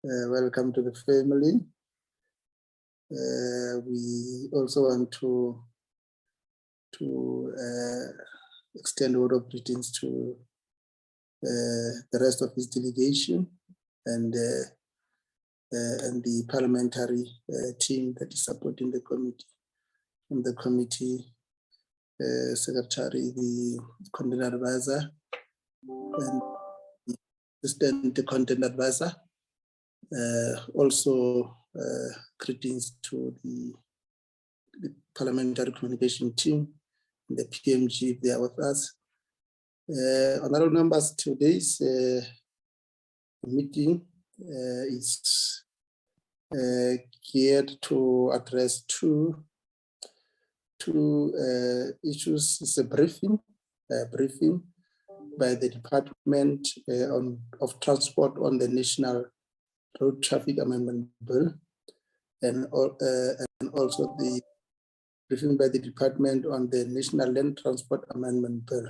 welcome to the family. We also want to extend a word of greetings to the rest of his delegation and the parliamentary team that is supporting the committee. From the committee secretary, the content advisor, and the assistant content advisor. Also greetings to the parliamentary communication team, the PMG, if they are with us. Honorable members, today's meeting is geared to address two issues. It's a briefing by the Department of Transport on the National Road Traffic Amendment Bill, and also the briefing by the Department on the National Land Transport Amendment Bill.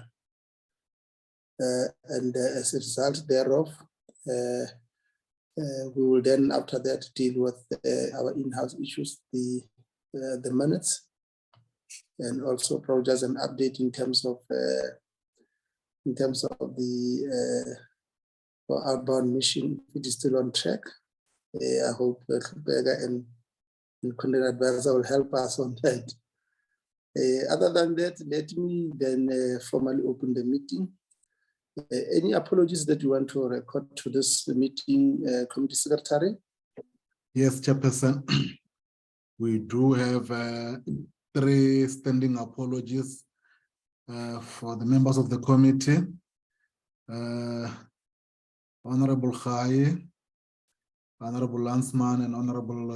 And as a result thereof, we will then after that deal with our in-house issues, the minutes, and also provide just an update in terms of the outbound mission, which is still on track. I hope Berger and content advisor will help us on that. Other than that, let me then formally open the meeting. Any apologies that you want to record to this meeting, Committee Secretary? Yes, Chairperson. We do have 3 standing apologies for the members of the committee. Honorable Khai, Honorable Landsman, and Honorable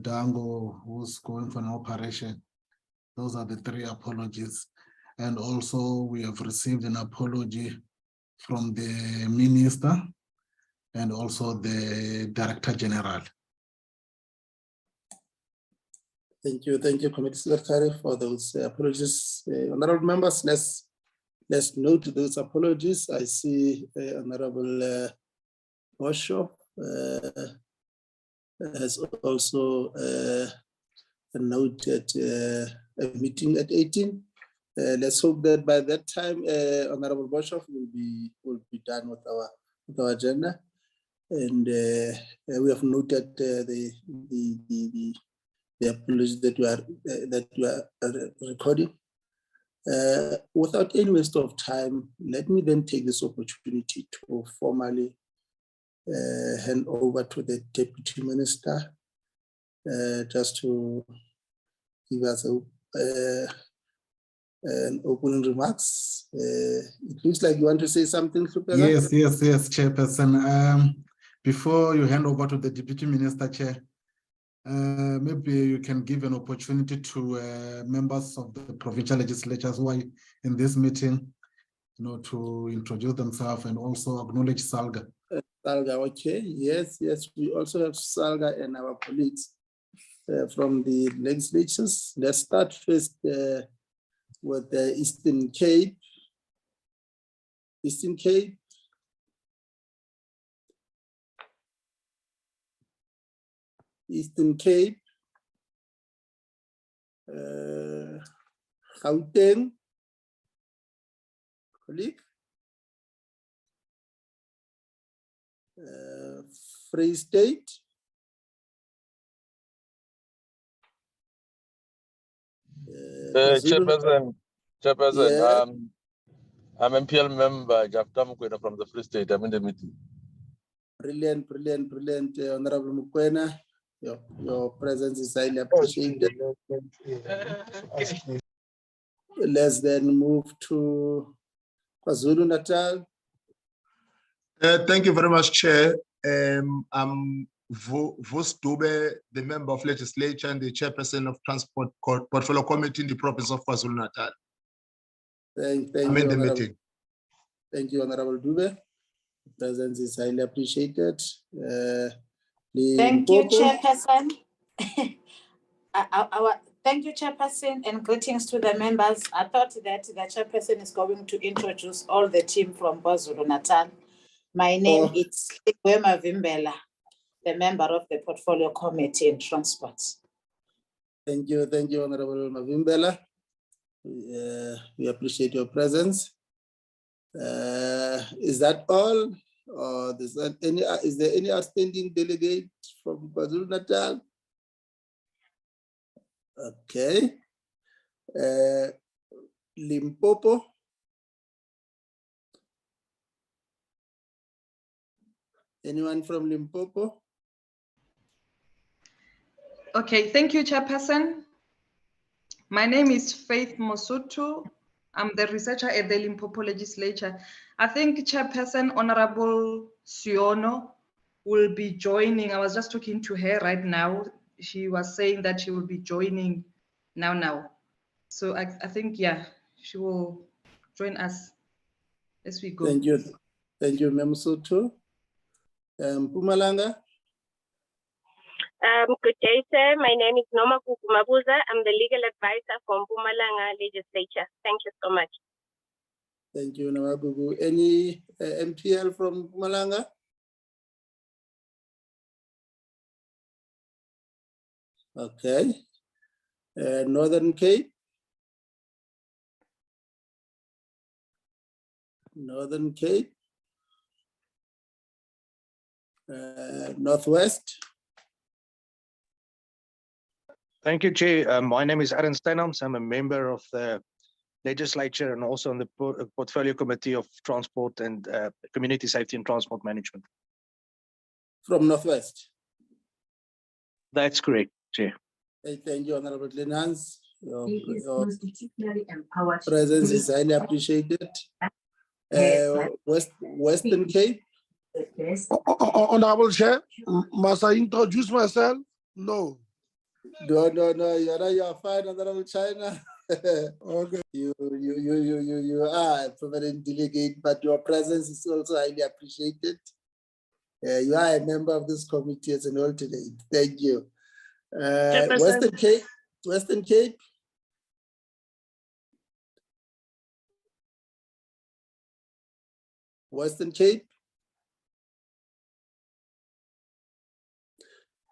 Dango, who's going for an operation. Those are the 3 apologies. And also we have received an apology from the Minister and also the Director General. Thank you, Committee Secretary, for those apologies. Honorable members, let's note those apologies. I see Honorable Boshoff has also noted a meeting at 18. Let's hope that by that time, Honorable Boshoff will be done with our agenda, and we have noted the apologies that you are recording. Without any waste of time, let me then take this opportunity to formally hand over to the Deputy Minister, just to give us an opening remarks. It looks like you want to say something, Super. Yes, Chairperson. Before you hand over to the Deputy Minister, Chair, maybe you can give an opportunity to members of the provincial legislatures who are in this meeting, to introduce themselves and also acknowledge Salga. Salga, okay. Yes. We also have Salga and our colleagues from the legislatures. Let's start first with the Eastern Cape. Eastern Cape. Gauteng, colleague. Free State. Chairperson, yeah. I'm MPL member Jafta Mukwena from the Free State. I'm in the meeting. Brilliant, Honorable Mukwena. Your presence is highly appreciated. Let's then move to KwaZulu-Natal. Thank you very much, Chair. I'm Vos Dube, the member of legislature and the chairperson of Transport Portfolio Committee in the province of KwaZulu-Natal. Thank I'm you, in the Honorable. meeting. Thank you, Honorable Dube. Presence is highly appreciated. Thank you, Chairperson. Thank you, Chairperson, and greetings to the members. I thought that the Chairperson is going to introduce all the team from KwaZulu-Natal. My name is Wema Vimbela, the member of the Portfolio Committee in Transport. Thank you, Honorable Mavimbela. We appreciate your presence. Is that all? Or is there any outstanding delegate from KwaZulu-Natal? Okay. Limpopo. Anyone from Limpopo? Okay, thank you, Chairperson. My name is Faith Mosutu. I'm the researcher at the Limpopo Legislature. I think Chairperson Honorable Siono will be joining. I was just talking to her right now. She was saying that she will be joining now. So I think, yeah, she will join us as we go. Thank you, Ma'am Mosutu. Mpumalanga. Good day, sir. My name is Noma Kukumabuza. I'm the legal advisor from Mpumalanga Legislature. Thank you so much. Thank you, Noma Gugu. Any MPL from Mpumalanga? Okay. Northern Cape. Northern Cape. Northwest. Thank you, Chair. My name is Aaron Steinhams. I'm a member of the legislature and also on the Portfolio Committee of Transport and Community Safety and Transport Management. From Northwest. That's correct, Chair. Thank you, Honorable Lenans. Your presence is highly appreciated. Western Cape. Honorable Chair, must I introduce myself? No. No, you're fine, Honorable China. Okay. You are a permanent delegate, but your presence is also highly appreciated. You are a member of this committee as an alternate. Thank you. Western Cape. Western Cape. Western Cape.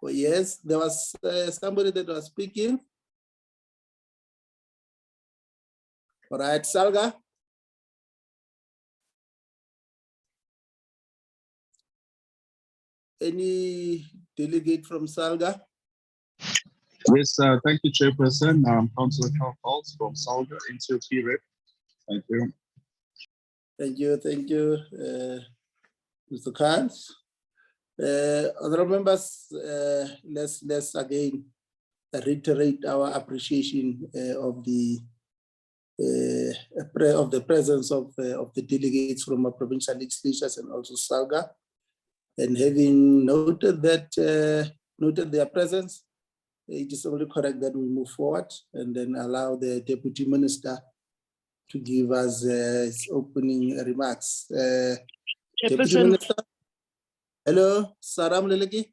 Oh, yes, there was somebody that was speaking. All right, Salga. Any delegate from Salga? Yes, thank you, Chairperson. Councillor Carl Falls from Salga, NCOP Rep. Thank you. Thank you, Mr. Kans. Honorable members, let's again reiterate our appreciation of the presence of the delegates from our provincial legislatures and also Salga. And having noted their presence, it is only correct that we move forward and then allow the Deputy Minister to give us his opening remarks. Deputy Minister. Hello, Saram Leleki.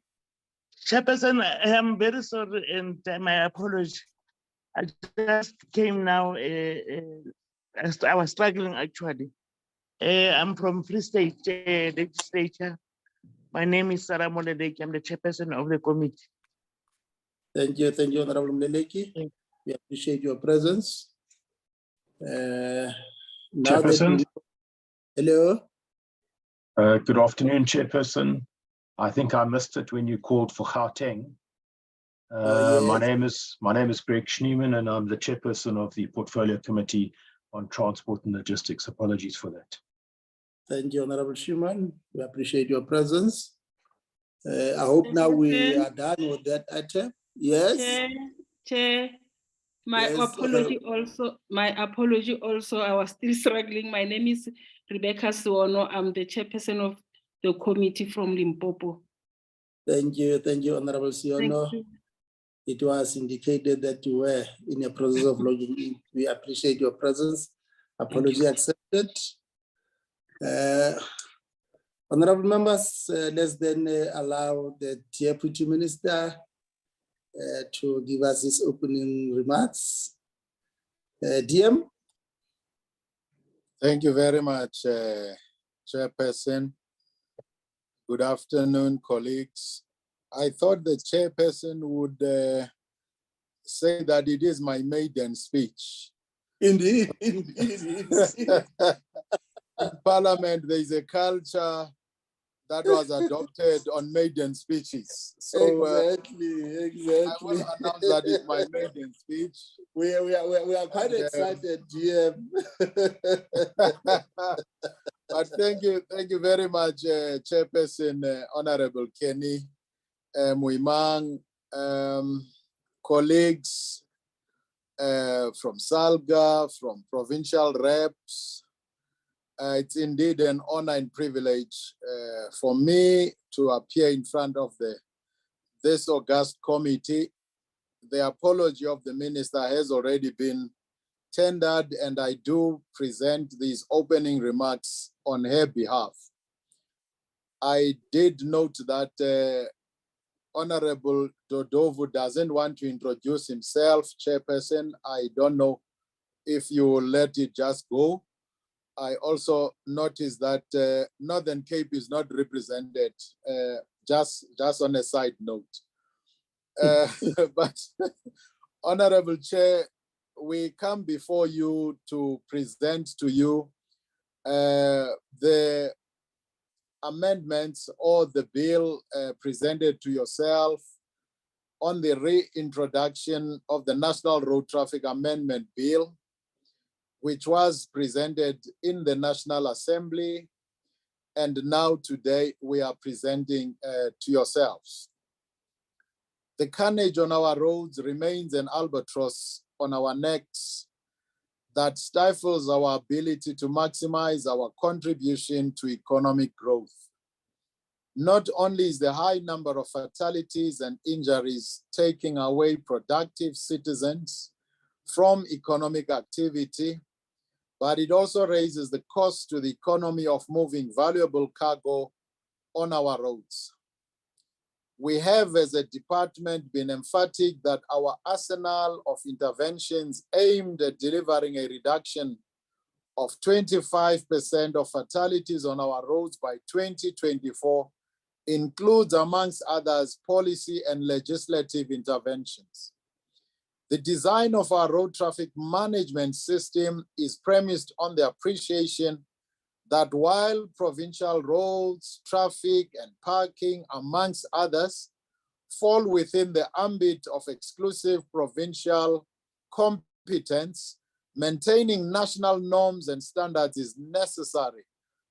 Chairperson, I am very sorry and my apology. I just came now. I was struggling actually. I'm from Free State Legislature. My name is Sarah Moleleki. I'm the chairperson of the committee. Thank you, Honorable Moleleki. We appreciate your presence. Chairperson. Hello. Good afternoon, Chairperson. I think I missed it when you called for Gauteng. Yes. My name is Greg Schneeman, and I'm the chairperson of the Portfolio Committee on Transport and Logistics. Apologies for that. Thank you, Honorable Schneeman. We appreciate your presence. I hope now we are done with that item. Yes. Chair. My apology also. I was still struggling. My name is Rebecca Suono. I'm the chairperson of the committee from Limpopo. Thank you, Honorable Siono. It was indicated that you were in a process of logging in. We appreciate your presence. Apology accepted. Honorable members, let's then allow the Deputy Minister to give us his opening remarks. DM. Thank you very much, Chairperson. Good afternoon, colleagues. I thought the chairperson would say that it is my maiden speech. Indeed, indeed. In Parliament, there is a culture that was adopted on maiden speeches. So exactly. I will announce that it's my maiden speech. We are quite excited, GM. But thank you very much, Chairperson, Honorable Kenny Muimang, colleagues from SALGA, from provincial reps. It's indeed an honor and privilege for me to appear in front of this august committee. The apology of the minister has already been tendered, and I do present these opening remarks on her behalf. I did note that Honorable Dodovu doesn't want to introduce himself, Chairperson. I don't know if you will let it just go. I also noticed that Northern Cape is not represented, just on a side note. But Honorable Chair, we come before you to present to you the amendments or the bill presented to yourself on the reintroduction of the National Road Traffic Amendment Bill, which was presented in the National Assembly, and now today we are presenting to yourselves. The carnage on our roads remains an albatross on our necks that stifles our ability to maximize our contribution to economic growth. Not only is the high number of fatalities and injuries taking away productive citizens from economic activity, but it also raises the cost to the economy of moving valuable cargo on our roads. We have, as a department, been emphatic that our arsenal of interventions aimed at delivering a reduction of 25% of fatalities on our roads by 2024 includes, amongst others, policy and legislative interventions. The design of our road traffic management system is premised on the appreciation that while provincial roads, traffic, and parking, amongst others, fall within the ambit of exclusive provincial competence, maintaining national norms and standards is necessary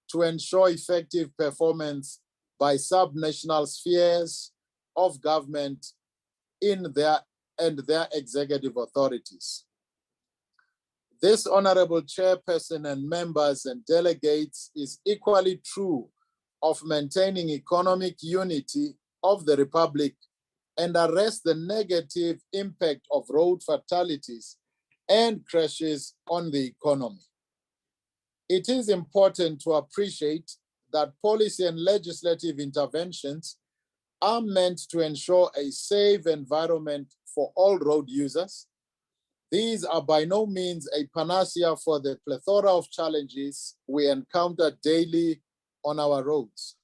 to ensure effective performance by subnational spheres of government in their executive authorities. This honorable chairperson and members and delegates is equally true of maintaining economic unity of the Republic and arrest the negative impact of road fatalities and crashes on the economy. It is important to appreciate that policy and legislative interventions are meant to ensure a safe environment for all road users. These are by no means a panacea for the plethora of challenges we encounter daily on our roads.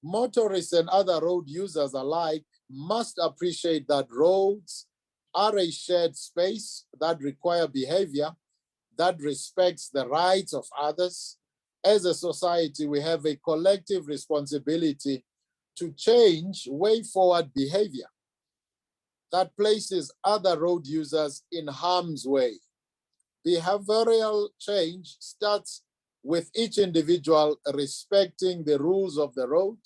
Motorists and other road users alike must appreciate that roads are a shared space that require behavior that respects the rights of others. As a society, we have a collective responsibility to change way forward behavior that places other road users in harm's way. Behavioral change starts with each individual respecting the rules of the road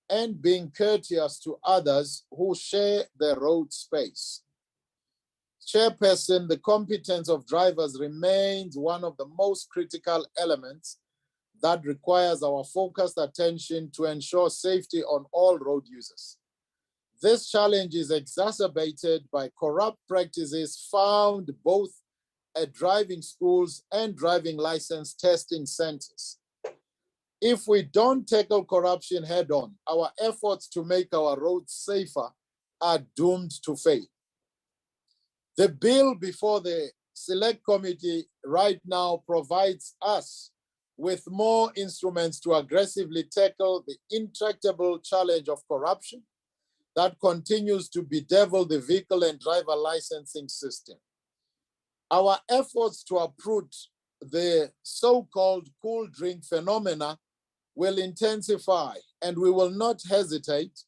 and being courteous to others who share the road space. Chairperson, the competence of drivers remains one of the most critical elements that requires our focused attention to ensure safety on all road users. This challenge is exacerbated by corrupt practices found both at driving schools and driving license testing centers. If we don't tackle corruption head on, our efforts to make our roads safer are doomed to fail. The bill before the Select Committee right now provides us with more instruments to aggressively tackle the intractable challenge of corruption that continues to bedevil the vehicle and driver licensing system. Our efforts to uproot the so-called cool drink phenomena will intensify, and we will not hesitate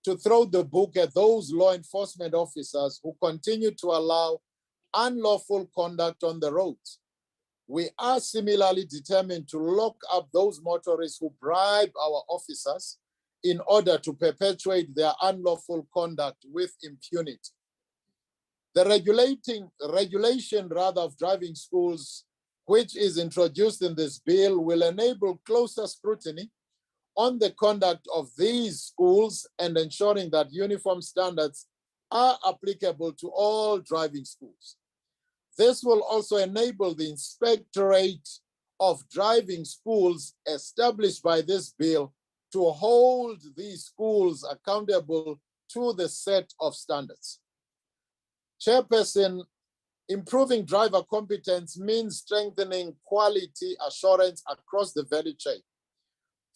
to throw the book at those law enforcement officers who continue to allow unlawful conduct on the roads. We are similarly determined to lock up those motorists who bribe our officers in order to perpetuate their unlawful conduct with impunity. The regulation of driving schools, which is introduced in this bill, will enable closer scrutiny on the conduct of these schools and ensuring that uniform standards are applicable to all driving schools. This will also enable the Inspectorate of Driving Schools established by this bill to hold these schools accountable to the set of standards. Chairperson, improving driver competence means strengthening quality assurance across the value chain.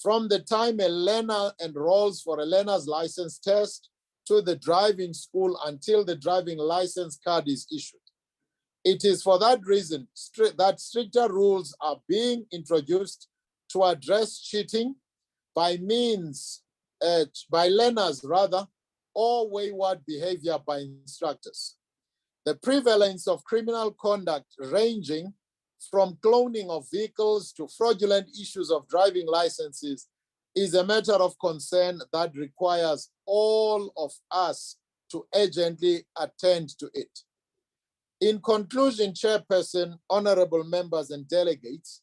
From the time a learner enrolls for a learner's license test to the driving school until the driving license card is issued. It is for that reason that stricter rules are being introduced to address cheating by learners or wayward behavior by instructors. The prevalence of criminal conduct ranging from cloning of vehicles to fraudulent issues of driving licenses is a matter of concern that requires all of us to urgently attend to it. In conclusion, Chairperson, honorable members and delegates,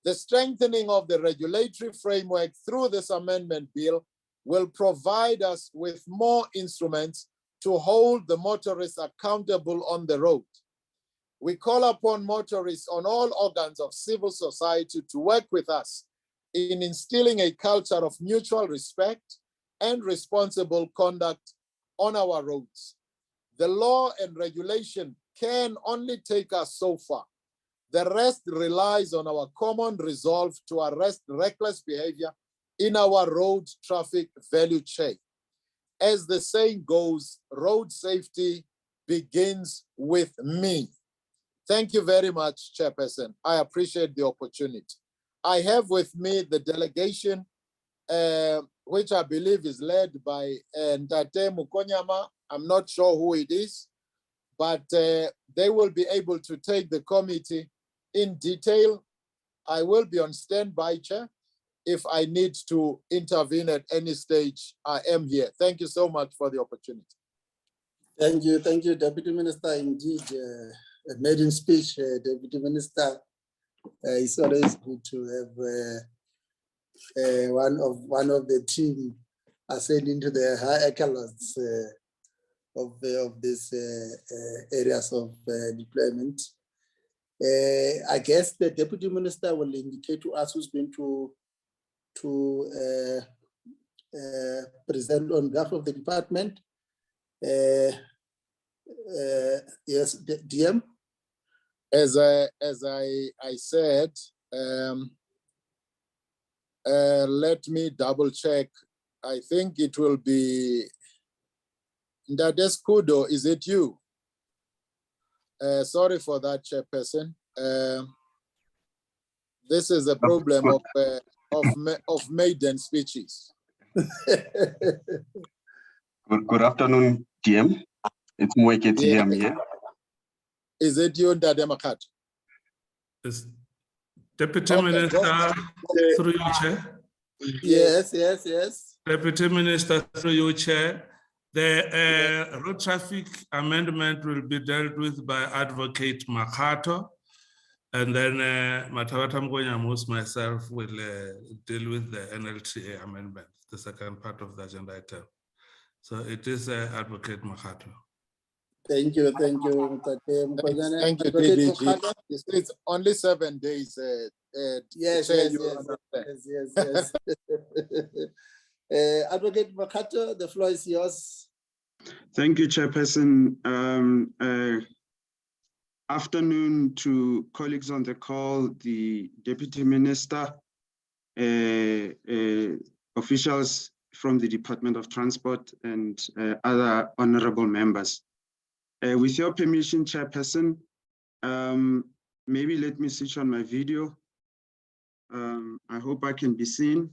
the strengthening of the regulatory framework through this amendment bill will provide us with more instruments to hold the motorists accountable on the road. We call upon motorists on all organs of civil society to work with us in instilling a culture of mutual respect and responsible conduct on our roads. The law and regulation can only take us so far. The rest relies on our common resolve to arrest reckless behavior in our road traffic value chain. As the saying goes, road safety begins with me. Thank you very much, Chairperson. I appreciate the opportunity. I have with me the delegation, which I believe is led by Ntate Mukonyama. I'm not sure who it is, but they will be able to take the committee in detail. I will be on standby, Chair. If I need to intervene at any stage, I am here. Thank you so much for the opportunity. Thank you, Deputy Minister. Indeed, a maiden speech, Deputy Minister. It's always good to have one of the team ascending to the high echelons of these areas of deployment. I guess the Deputy Minister will indicate to us who's going to present on behalf of the department. Yes, DM. As I said, let me double check. I think it will be Ndades Kudo. Is it you? Sorry for that, Chairperson. This is a problem of maiden speeches. Good afternoon, DM. It's Mweke TM here. Is it you, Ndade Makhato? Yes. Deputy Minister, through you, Chair. Yes. Deputy Minister, through you, Chair. The road traffic amendment will be dealt with by Advocate Makhato, and then Matawata Mgonyamus, myself, will deal with the NLTA amendment, the second part of the agenda item. So it is Advocate Makhato. Thank you. Thank you, DDG. It's only 7 days. Yes. Advocate Makhato, the floor is yours. Thank you, Chairperson. Afternoon to colleagues on the call, the Deputy Minister, officials from the Department of Transport and other honorable members. With your permission, Chairperson, maybe let me switch on my video. I hope I can be seen.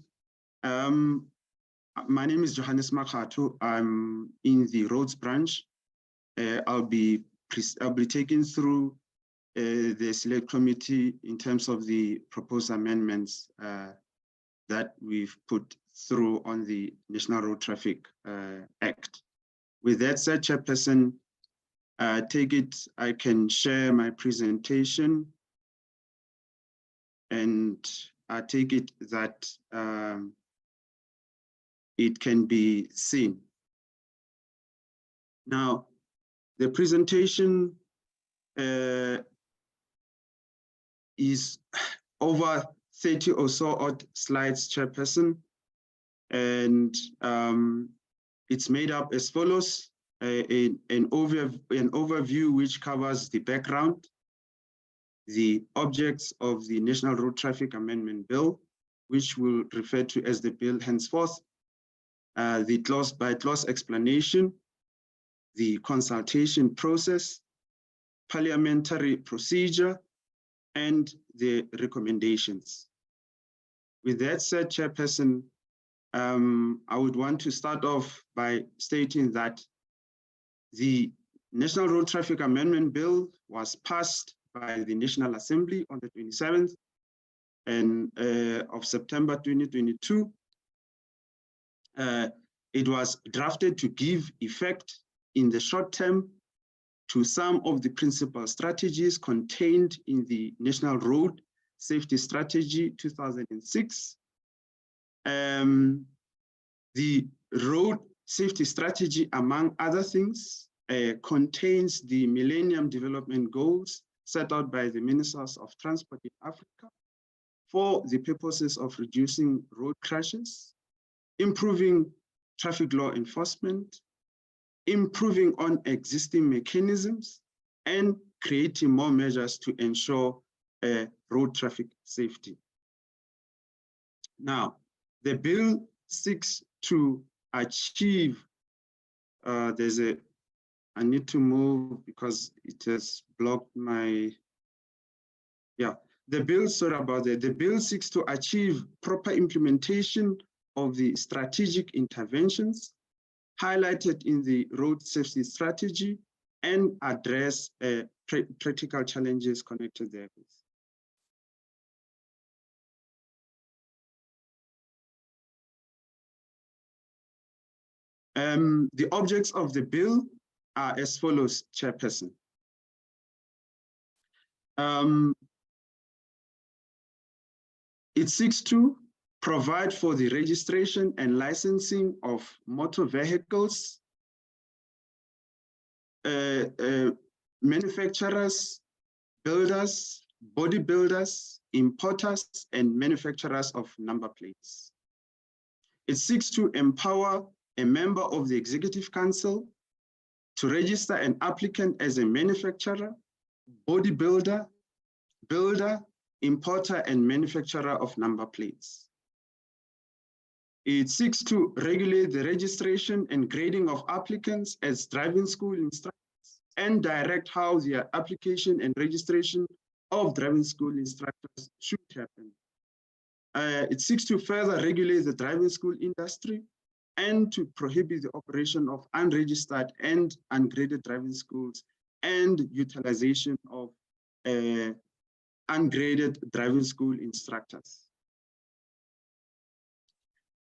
My name is Johannes Makhato. I'm in the roads branch. I'll be taking through the select committee in terms of the proposed amendments that we've put through on the National Road Traffic Act. With that said, Chairperson, I can share my presentation, and I take it that it can be seen. Now, the presentation is over 30 or so odd slides, Chairperson, and it's made up as follows: an overview which covers the background, the objects of the National Road Traffic Amendment Bill, which we'll refer to as the bill henceforth, the clause-by-clause explanation, the consultation process, parliamentary procedure, and the recommendations. With that said, Chairperson, I would want to start off by stating that the National Road Traffic Amendment Bill was passed by the National Assembly on the 27th of September 2022. It was drafted to give effect in the short term to some of the principal strategies contained in the National Road Safety Strategy 2006. The Road Safety Strategy, among other things, contains the Millennium Development Goals set out by the Ministers of Transport in Africa for the purposes of reducing road crashes, improving traffic law enforcement, improving on existing mechanisms, and creating more measures to ensure road traffic safety. Now, the bill seeks to achieve, I need to move because it has blocked my, the bill, sorry about that. The bill seeks to achieve proper implementation of the strategic interventions highlighted in the road safety strategy and address practical challenges connected therewith. The objects of the bill are as follows, Chairperson. It seeks to provide for the registration and licensing of motor vehicles, manufacturers, builders, bodybuilders, importers, and manufacturers of number plates. It seeks to empower a member of the Executive Council to register an applicant as a manufacturer, bodybuilder, builder, importer, and manufacturer of number plates. It seeks to regulate the registration and grading of applicants as driving school instructors and direct how their application and registration of driving school instructors should happen. It seeks to further regulate the driving school industry and to prohibit the operation of unregistered and ungraded driving schools and utilization of ungraded driving school instructors.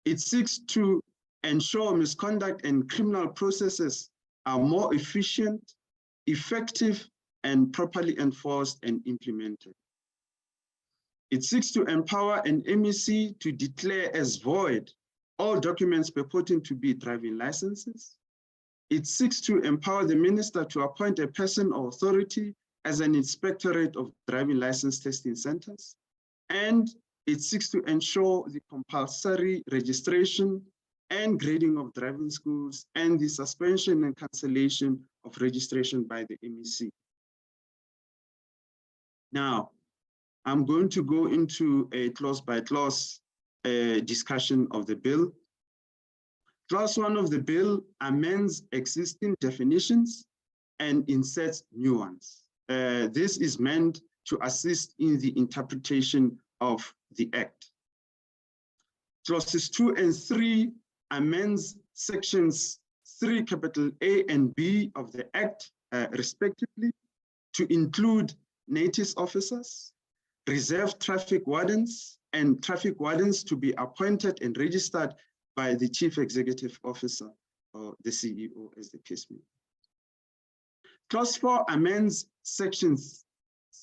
It seeks to ensure misconduct and criminal processes are more efficient, effective, and properly enforced and implemented. It seeks to empower an MEC to declare as void all documents purporting to be driving licenses. It seeks to empower the minister to appoint a person or authority as an inspectorate of driving license testing centers. And it seeks to ensure the compulsory registration and grading of driving schools and the suspension and cancellation of registration by the MEC. Now, I'm going to go into a clause-by-clause discussion of the bill. Clause 1 of the bill amends existing definitions and inserts new ones. This is meant to assist in the interpretation of the Act. Clauses 2 and 3 amends sections 3 capital A and B of the Act, respectively, to include notice officers, reserve traffic wardens, and traffic wardens to be appointed and registered by the Chief Executive Officer or the CEO, as the case may be. Clause 4 amends sections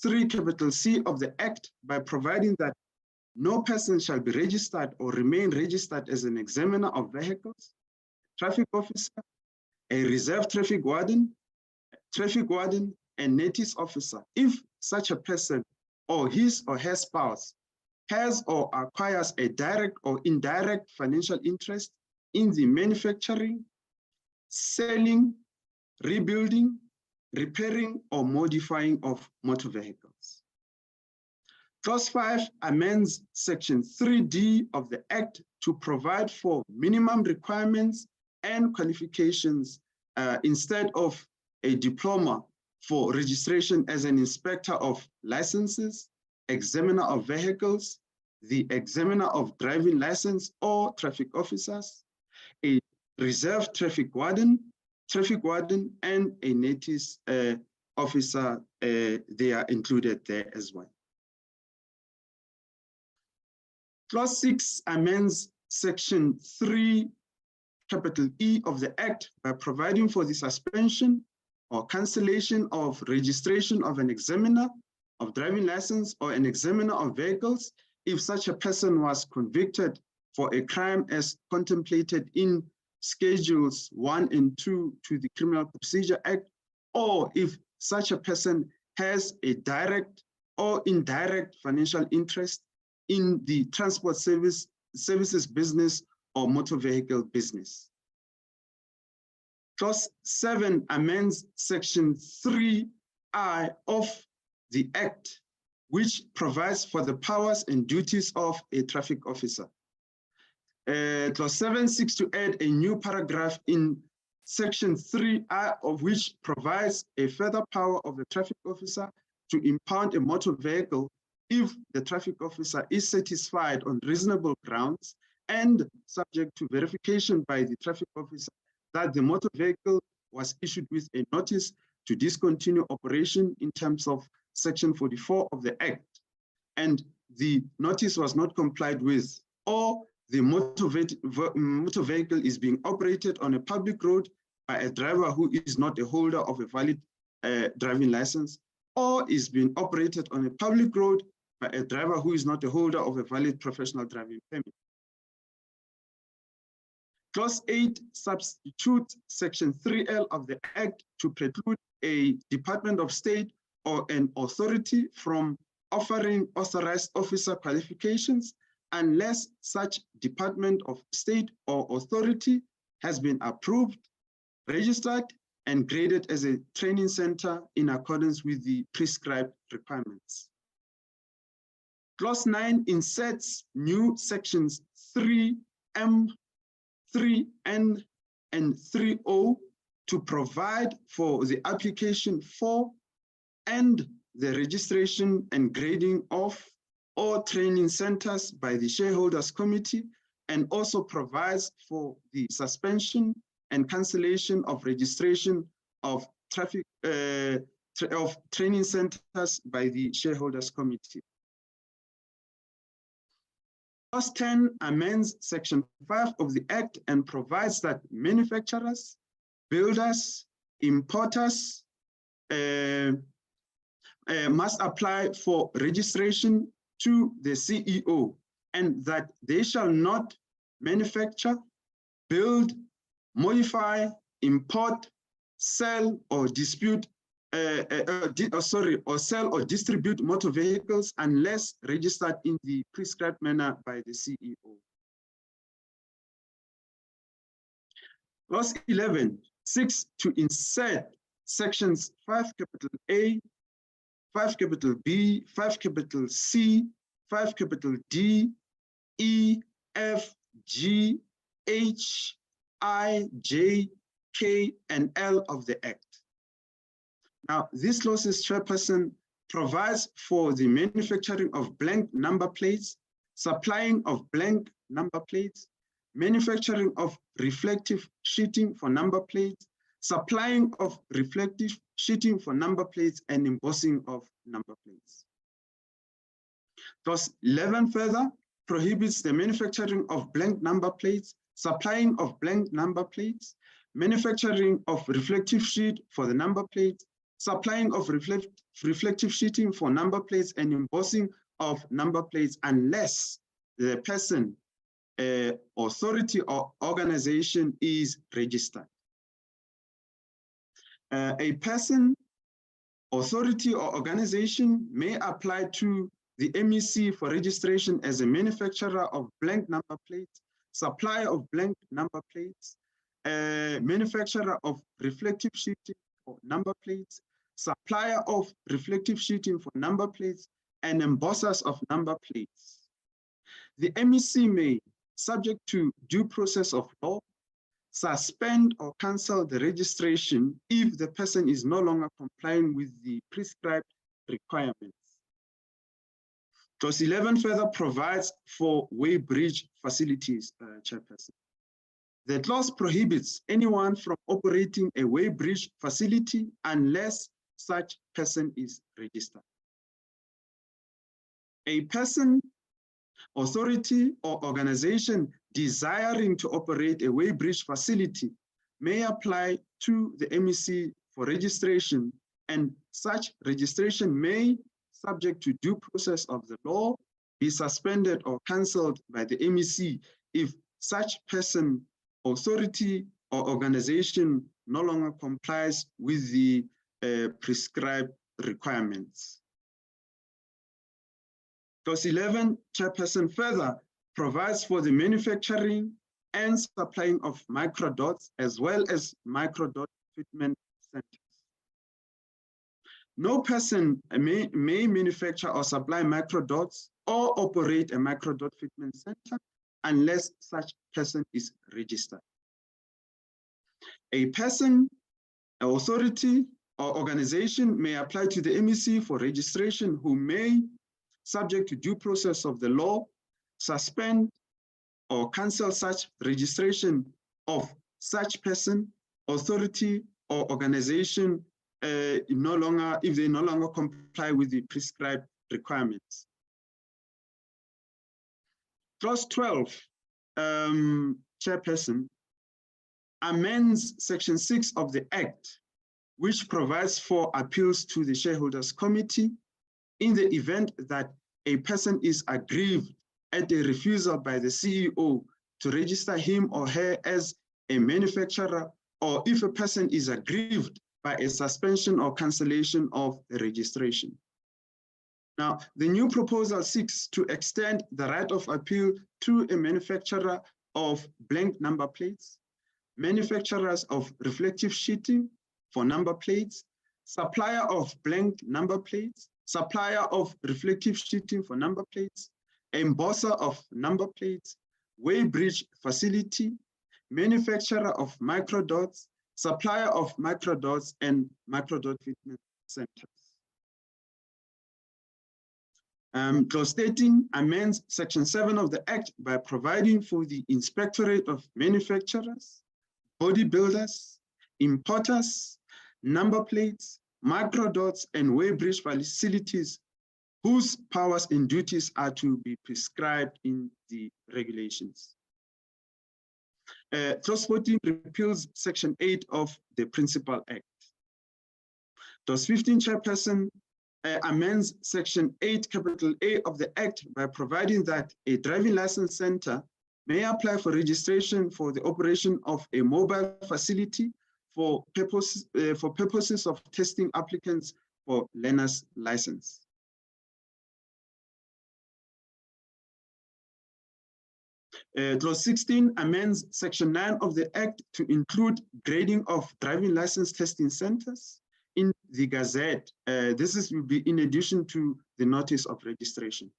3 capital C of the Act by providing that no person shall be registered or remain registered as an examiner of vehicles, traffic officer, a reserve traffic warden, and notice officer if such a person or his or her spouse has or acquires a direct or indirect financial interest in the manufacturing, selling, rebuilding, repairing, or modifying of motor vehicles. Clause 5 amends section 3D of the Act to provide for minimum requirements and qualifications instead of a diploma for registration as an inspector of licenses, examiner of vehicles, the examiner of driving license or traffic officers, a reserve traffic warden, and a notice officer. They are included there as well. Clause 6 amends section 3 capital E of the Act by providing for the suspension or cancellation of registration of an examiner of driving license or an examiner of vehicles if such a person was convicted for a crime as contemplated in Schedules 1 and 2 to the Criminal Procedure Act, or if such a person has a direct or indirect financial interest in the transport services business or motor vehicle business. Clause 7 amends section 3I of the Act, which provides for the powers and duties of a traffic officer. Clause 7 seeks to add a new paragraph in section 3I of which provides a further power of the traffic officer to impound a motor vehicle if the traffic officer is satisfied on reasonable grounds and subject to verification by the traffic officer that the motor vehicle was issued with a notice to discontinue operation in terms of section 44 of the Act, and the notice was not complied with, or the motor vehicle is being operated on a public road by a driver who is not a holder of a valid driving license, or is being operated on a public road by a driver who is not a holder of a valid professional driving permit. Clause 8 substitutes section 3L of the Act to preclude a Department of State or an authority from offering authorized officer qualifications unless such Department of State or authority has been approved, registered, and graded as a training center in accordance with the prescribed requirements. Clause 9 inserts new sections 3M, 3N, and 3O to provide for the application for and the registration and grading of all training centers by the shareholders committee, and also provides for the suspension and cancellation of registration of training centers by the shareholders committee. Clause 10 amends section 5 of the Act and provides that manufacturers, builders, importers must apply for registration to the CEO, and that they shall not manufacture, build, modify, import, sell, or distribute motor vehicles unless registered in the prescribed manner by the CEO. Clause 11 seeks to insert sections 5 capital A, 5 capital B, 5 capital C, 5 capital D, E, F, G, H, I, J, K, and L of the Act. Now, this clauses, Chairperson, provides for the manufacturing of blank number plates, supplying of blank number plates, manufacturing of reflective sheeting for number plates, supplying of reflective sheeting for number plates, and embossing of number plates. Clause 11 further prohibits the manufacturing of blank number plates, supplying of blank number plates, manufacturing of reflective sheet for the number plates, supplying of reflective sheeting for number plates, and embossing of number plates unless the person, authority, or organization is registered. A person, authority, or organization may apply to the MEC for registration as a manufacturer of blank number plates, supplier of blank number plates, manufacturer of reflective sheeting for number plates, supplier of reflective sheeting for number plates, and embossers of number plates. The MEC may, subject to due process of law, suspend or cancel the registration if the person is no longer complying with the prescribed requirements. Clause 11 further provides for weighbridge facilities, Chairperson. The clause prohibits anyone from operating a weighbridge facility unless such person is registered. A person, authority, or organization desiring to operate a weighbridge facility may apply to the MEC for registration, and such registration may, subject to due process of the law, be suspended or cancelled by the MEC if such person, authority, or organization no longer complies with the prescribed requirements. Clause 11, Chairperson, further provides for the manufacturing and supplying of microdots as well as microdot fitment centers. No person may manufacture or supply microdots or operate a microdot fitment center unless such person is registered. A person, authority, or organization may apply to the MEC for registration who may, subject to due process of the law, suspend or cancel such registration of such person, authority, or organization if they no longer comply with the prescribed requirements. Clause 12, Chairperson, amends Section 6 of the Act, which provides for appeals to the Shareholders Committee in the event that a person is aggrieved at a refusal by the CEO to register him or her as a manufacturer, or if a person is aggrieved by a suspension or cancellation of the registration. Now, the new proposal seeks to extend the right of appeal to a manufacturer of blank number plates, manufacturers of reflective sheeting for number plates, supplier of blank number plates, supplier of reflective sheeting for number plates, embosser of number plates, weighbridge facility, manufacturer of microdots, supplier of microdots, and microdot fitment centers. Clause 13 amends Section 7 of the Act by providing for the Inspectorate of Manufacturers, Bodybuilders, Importers, Number Plates, Microdots, and Weighbridge facilities whose powers and duties are to be prescribed in the regulations. Clause 14 repeals Section 8 of the Principal Act. Clause 15, Chairperson, amends Section 8, capital A of the Act by providing that a driving license center may apply for registration for the operation of a mobile facility for purposes of testing applicants for learner's license. Clause 16 amends Section 9 of the Act to include grading of driving license testing centers in the Gazette. This will be in addition to the notice of registration.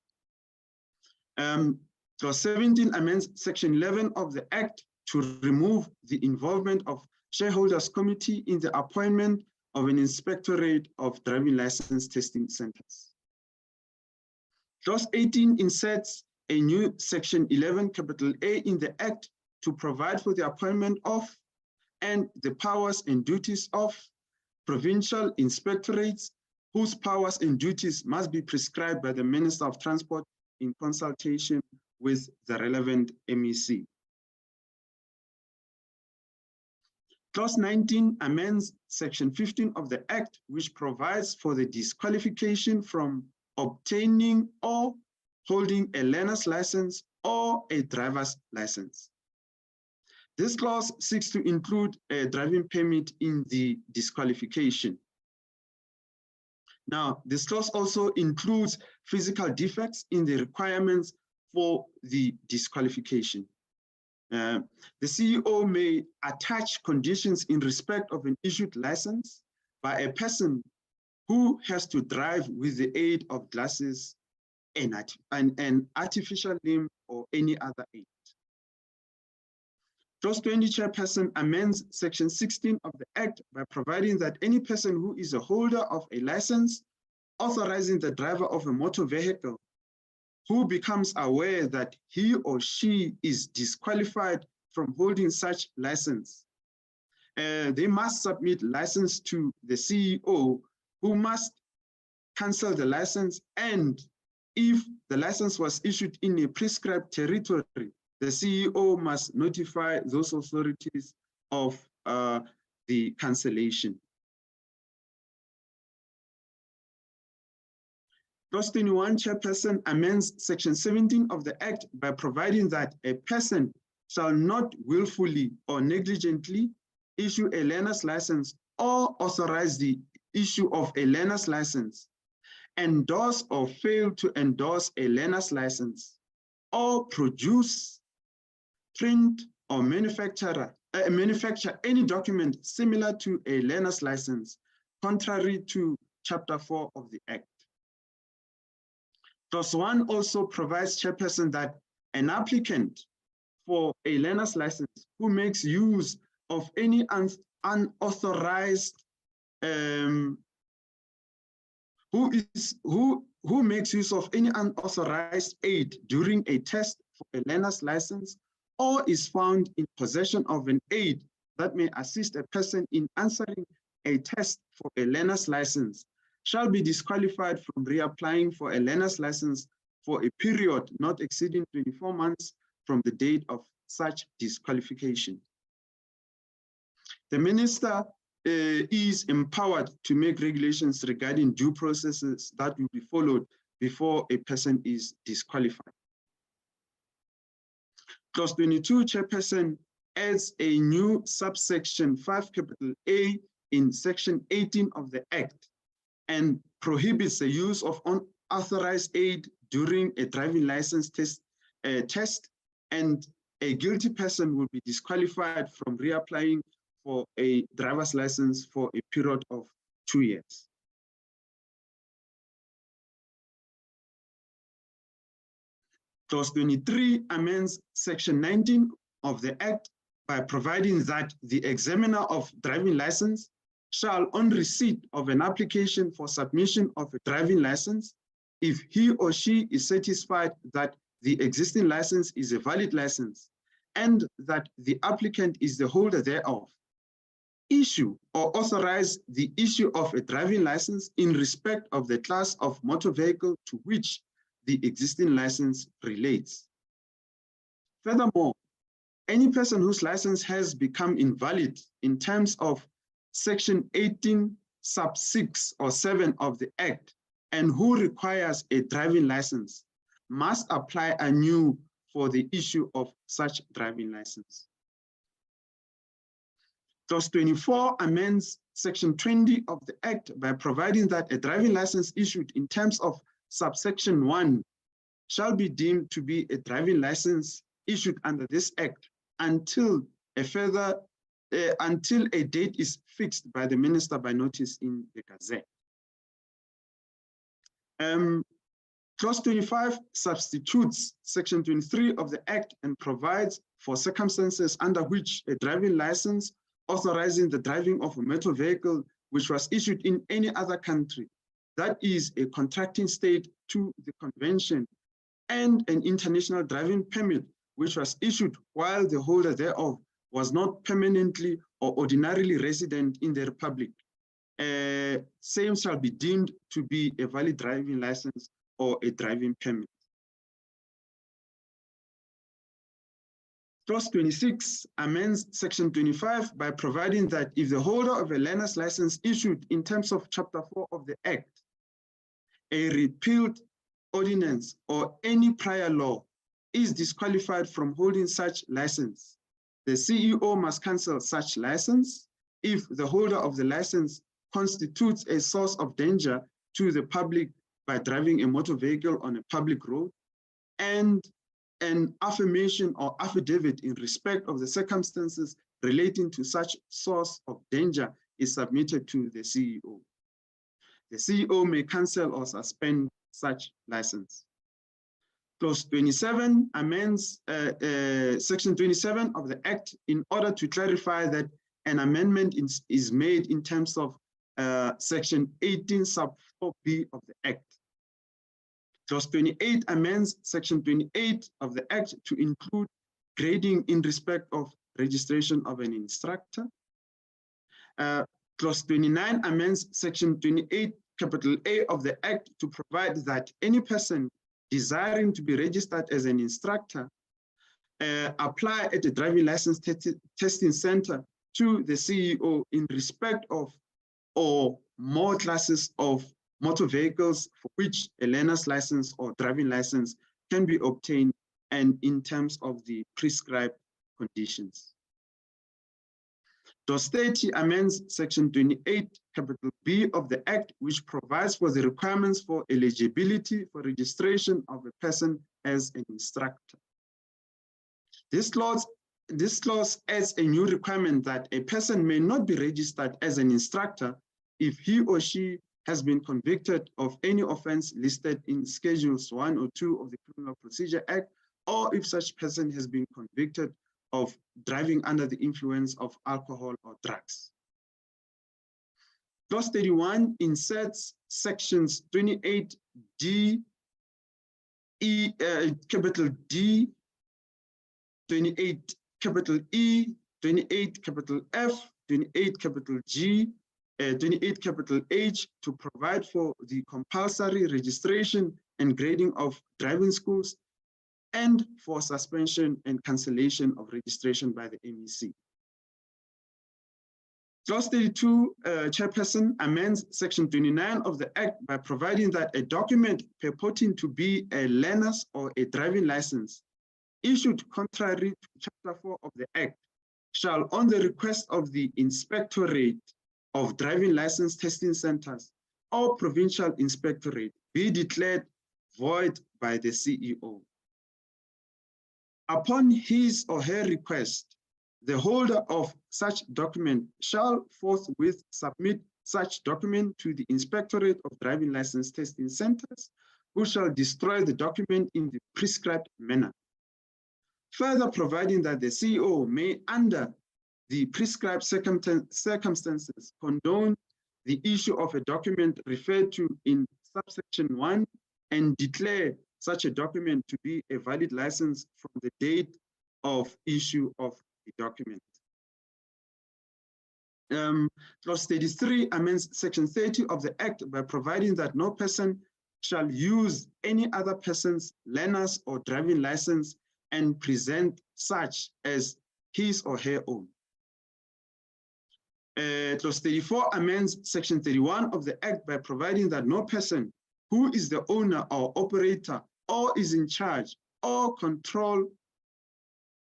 Clause 17 amends Section 11 of the Act to remove the involvement of shareholders committee in the appointment of an inspectorate of driving license testing centers. Clause 18 inserts a new section 11 capital A in the Act to provide for the appointment of and the powers and duties of provincial inspectorates, whose powers and duties must be prescribed by the Minister of Transport in consultation with the relevant MEC. Clause 19 amends Section 15 of the Act, which provides for the disqualification from obtaining or holding a learner's license or a driver's license. This clause seeks to include a driving permit in the disqualification. Now, this clause also includes physical defects in the requirements for the disqualification. The CEO may attach conditions in respect of an issued license by a person who has to drive with the aid of glasses, an artificial limb, or any other aid. Clause 20, Chairperson, amends Section 16 of the Act by providing that any person who is a holder of a license authorizing the driver of a motor vehicle who becomes aware that he or she is disqualified from holding such license, they must submit license to the CEO, who must cancel the license, and if the license was issued in a prescribed territory, the CEO must notify those authorities of the cancellation. Clause 21, Chairperson, amends Section 17 of the Act by providing that a person shall not willfully or negligently issue a learner's license or authorize the issue of a learner's license, endorse or fail to endorse a learner's license, or produce, print, or manufacture any document similar to a learner's license, contrary to Chapter 4 of the Act. Clause 1 also provides, Chairperson, that an applicant for a learner's license who makes use of any unauthorized who makes use of any unauthorized aid during a test for a learner's license, or is found in possession of an aid that may assist a person in answering a test for a learner's license, shall be disqualified from reapplying for a learner's license for a period not exceeding 24 months from the date of such disqualification. The Minister is empowered to make regulations regarding due processes that will be followed before a person is disqualified. Clause 22, Chairperson, adds a new subsection 5 capital A in Section 18 of the Act and prohibits the use of unauthorized aid during a driving license test, and a guilty person will be disqualified from reapplying for a driver's license for a period of 2 years. Clause 23 amends Section 19 of the Act by providing that the examiner of driving license shall, on receipt of an application for submission of a driving license, if he or she is satisfied that the existing license is a valid license and that the applicant is the holder thereof, issue or authorize the issue of a driving license in respect of the class of motor vehicle to which the existing license relates. Furthermore, any person whose license has become invalid in terms of Section 18 sub 6 or 7 of the Act and who requires a driving license must apply anew for the issue of such driving license. Clause 24 amends Section 20 of the Act by providing that a driving license issued in terms of subsection 1 shall be deemed to be a driving license issued under this Act until a date is fixed by the Minister by notice in the Gazette. Clause 25 substitutes Section 23 of the Act and provides for circumstances under which a driving license authorizing the driving of a motor vehicle which was issued in any other country, that is a contracting state to the convention, and an international driving permit which was issued while the holder thereof was not permanently or ordinarily resident in the Republic. Same shall be deemed to be a valid driving license or a driving permit. Clause 26 amends Section 25 by providing that if the holder of a learner's license issued in terms of Chapter 4 of the Act, a repealed ordinance or any prior law is disqualified from holding such license, the CEO must cancel such license if the holder of the license constitutes a source of danger to the public by driving a motor vehicle on a public road, and an affirmation or affidavit in respect of the circumstances relating to such source of danger is submitted to the CEO. The CEO may cancel or suspend such license. Clause 27 amends Section 27 of the Act in order to clarify that an amendment is made in terms of Section 18 sub 4B of the Act. Clause 28 amends Section 28 of the Act to include grading in respect of registration of an instructor. Clause 29 amends Section 28 capital A of the Act to provide that any person desiring to be registered as an instructor apply at a driving license testing center to the CEO in respect of or more classes of motor vehicles for which a learner's license or driving license can be obtained and in terms of the prescribed conditions. Clause 30 amends Section 28 capital B of the Act, which provides for the requirements for eligibility for registration of a person as an instructor. This clause adds a new requirement that a person may not be registered as an instructor if he or she has been convicted of any offense listed in Schedules 1 or 2 of the Criminal Procedure Act, or if such person has been convicted of driving under the influence of alcohol or drugs. Clause 31 inserts sections 28D, capital D, 28 capital E, 28 capital F, 28 capital G, 28 capital H to provide for the compulsory registration and grading of driving schools and for suspension and cancellation of registration by the MEC. Clause 32, Chairperson, amends Section 29 of the Act by providing that a document purporting to be a learner's or a driving license issued contrary to Chapter 4 of the Act shall, on the request of the Inspectorate of Driving License Testing Centers or Provincial Inspectorate, be declared void by the CEO. Upon his or her request, the holder of such document shall forthwith submit such document to the Inspectorate of Driving License Testing Centers, who shall destroy the document in the prescribed manner. Further providing that the CEO may, under the prescribed circumstances, condone the issue of a document referred to in subsection 1 and declare such a document to be a valid license from the date of issue of the document. Clause 33 amends Section 30 of the Act by providing that no person shall use any other person's learner's or driving license and present such as his or her own. Clause 34 amends Section 31 of the Act by providing that no person who is the owner or operator or is in charge or control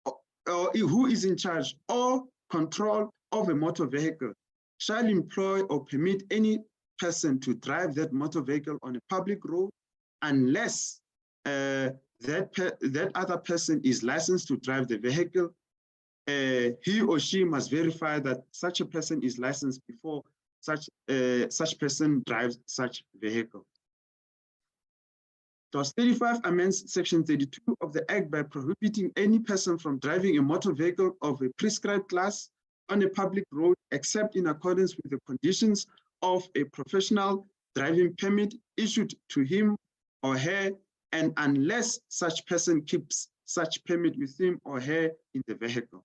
or who is in charge or control of a motor vehicle shall employ or permit any person to drive that motor vehicle on a public road unless that other person is licensed to drive the vehicle. He or she must verify that such a person is licensed before such person drives such vehicle. Clause 35 amends Section 32 of the Act by prohibiting any person from driving a motor vehicle of a prescribed class on a public road except in accordance with the conditions of a professional driving permit issued to him or her, and unless such person keeps such permit with him or her in the vehicle.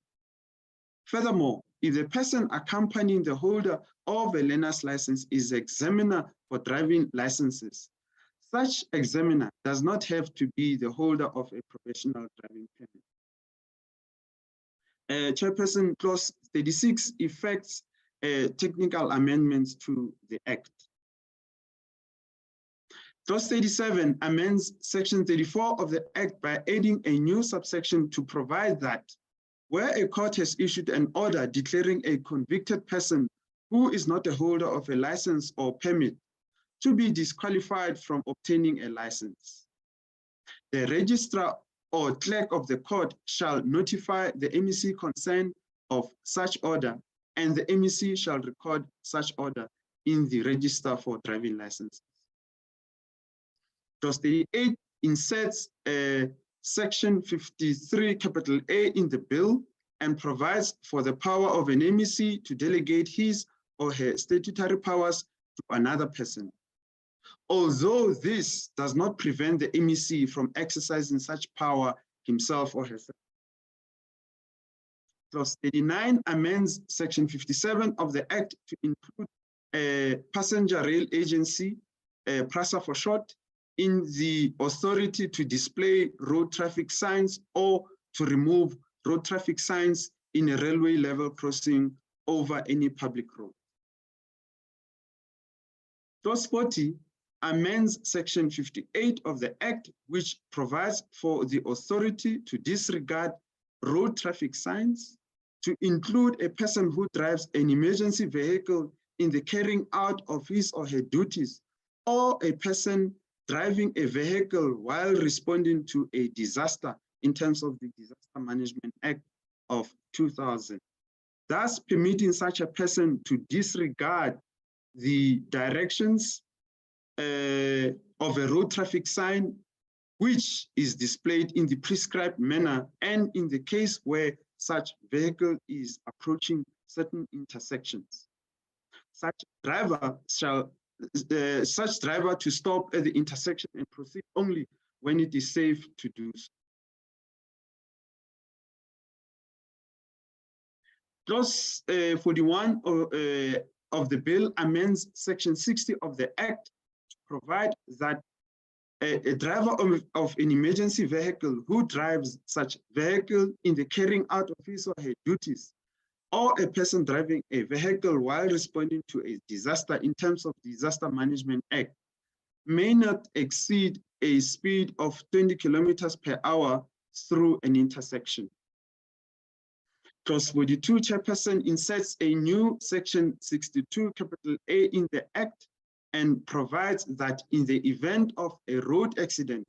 Furthermore, if the person accompanying the holder of a learner's license is the examiner for driving licenses, such examiner does not have to be the holder of a professional driving permit. Chairperson, Clause 36 effects technical amendments to the Act. Clause 37 amends Section 34 of the Act by adding a new subsection to provide that where a court has issued an order declaring a convicted person who is not a holder of a license or permit to be disqualified from obtaining a license, the registrar or clerk of the court shall notify the MEC concerned of such order, and the MEC shall record such order in the register for driving licenses. Clause 38 inserts Section 53 capital A in the bill and provides for the power of an MEC to delegate his or her statutory powers to another person. Although this does not prevent the MEC from exercising such power himself or herself. Clause 39 amends Section 57 of the Act to include a passenger rail agency, PRASA for short, in the authority to display road traffic signs or to remove road traffic signs in a railway level crossing over any public road. Clause 40 amends Section 58 of the Act, which provides for the authority to disregard road traffic signs, to include a person who drives an emergency vehicle in the carrying out of his or her duties, or a person driving a vehicle while responding to a disaster in terms of the Disaster Management Act of 2000, thus permitting such a person to disregard the directions of a road traffic sign, which is displayed in the prescribed manner, and in the case where such vehicle is approaching certain intersections. Such driver to stop at the intersection and proceed only when it is safe to do so. Clause 41 of the bill amends Section 60 of the Act to provide that a driver of an emergency vehicle who drives such vehicle in the carrying out of his or her duties, or a person driving a vehicle while responding to a disaster in terms of Disaster Management Act, may not exceed a speed of 20 kilometers per hour through an intersection. Clause 42, Chairperson, inserts a new Section 62 capital A in the Act and provides that in the event of a road accident,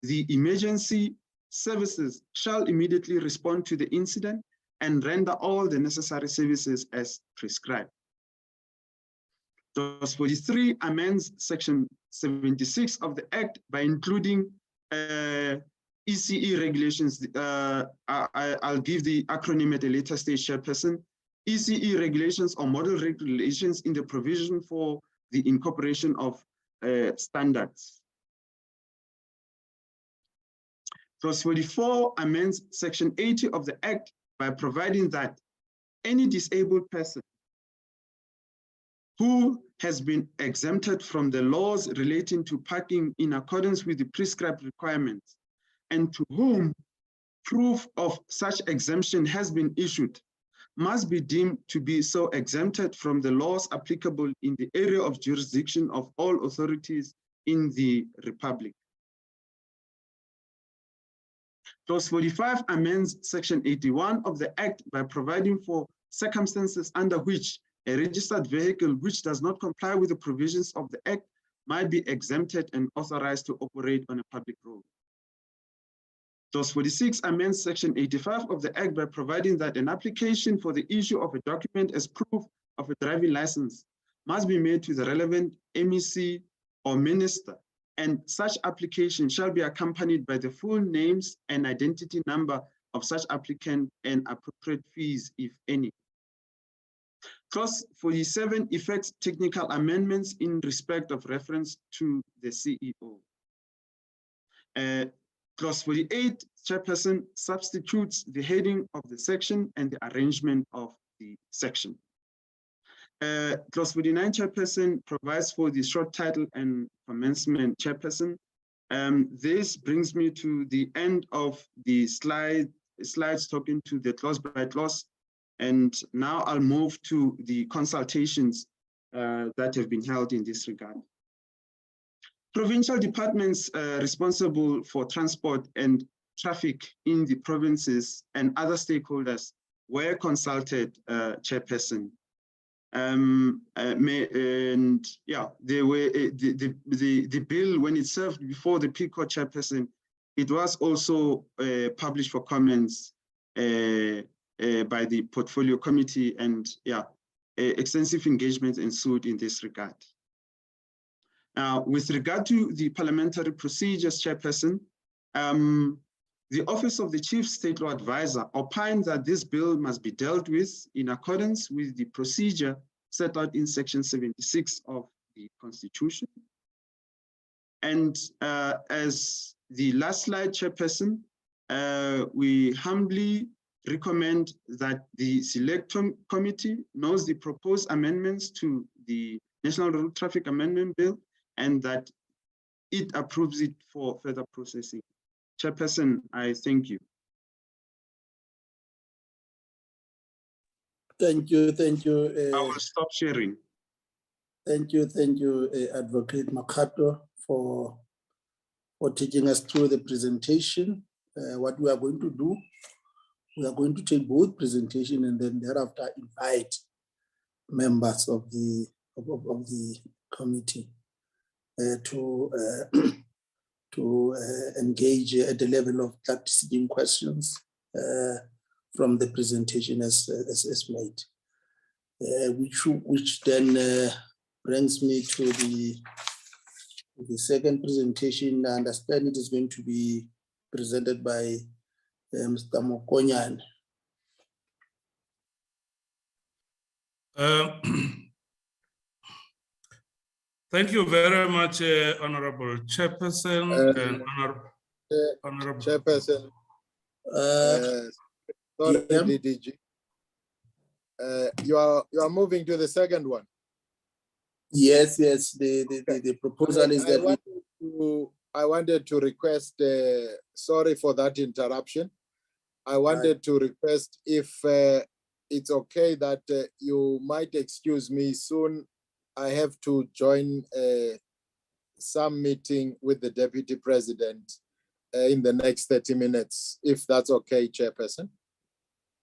the emergency services shall immediately respond to the incident and render all the necessary services as prescribed. Clause 43 amends Section 76 of the Act by including ECE regulations. I'll give the acronym at a later stage, Chairperson. ECE regulations or model regulations in the provision for the incorporation of standards. Clause 44 amends Section 80 of the Act by providing that any disabled person who has been exempted from the laws relating to parking in accordance with the prescribed requirements, and to whom proof of such exemption has been issued, must be deemed to be so exempted from the laws applicable in the area of jurisdiction of all authorities in the Republic. Clause 45 amends Section 81 of the Act by providing for circumstances under which a registered vehicle which does not comply with the provisions of the Act might be exempted and authorized to operate on a public road. Clause 46 amends Section 85 of the Act by providing that an application for the issue of a document as proof of a driving license must be made to the relevant MEC or minister and such application shall be accompanied by the full names and identity number of such applicant and appropriate fees, if any. Clause 47 effects technical amendments in respect of reference to the CEO. Clause 48, Chairperson substitutes the heading of the section and the arrangement of the section. Clause 49, Chairperson provides for the short title and commencement, Chairperson. This brings me to the end of the slides talking to the clause by clause. And now I'll move to the consultations that have been held in this regard. Provincial departments responsible for transport and traffic in the provinces and other stakeholders were consulted, Chairperson. And yeah, they were the bill, when it served before the PCOT Chairperson, it was also published for comments by the Portfolio Committee, and yeah, extensive engagement ensued in this regard. Now, with regard to the parliamentary procedures, Chairperson, the Office of the Chief State Law Advisor opined that this bill must be dealt with in accordance with the procedure set out in Section 76 of the Constitution. And as the last slide, Chairperson, we humbly recommend that the Select Committee knows the proposed amendments to the National Road Traffic Amendment Bill and that it approves it for further processing. Chairperson, I thank you. Thank you. I will stop sharing. Thank you, Advocate Makgato, for taking us through the presentation. What we are going to do, we are going to take both presentation and then thereafter invite members of the committee to engage at the level of practicing questions from the presentation as made, which then brings me to the second presentation. I understand it is going to be presented by Mr. Mokonyan. Thank you very much, Honorable Chairperson and Honorable Chairperson. Sorry, DDG. You are moving to the second one. Yes. The proposal is that I wanted to request. Sorry for that interruption. I wanted to request if it's okay that you might excuse me soon. I have to join some meeting with the Deputy President in the next 30 minutes, if that's okay, Chairperson.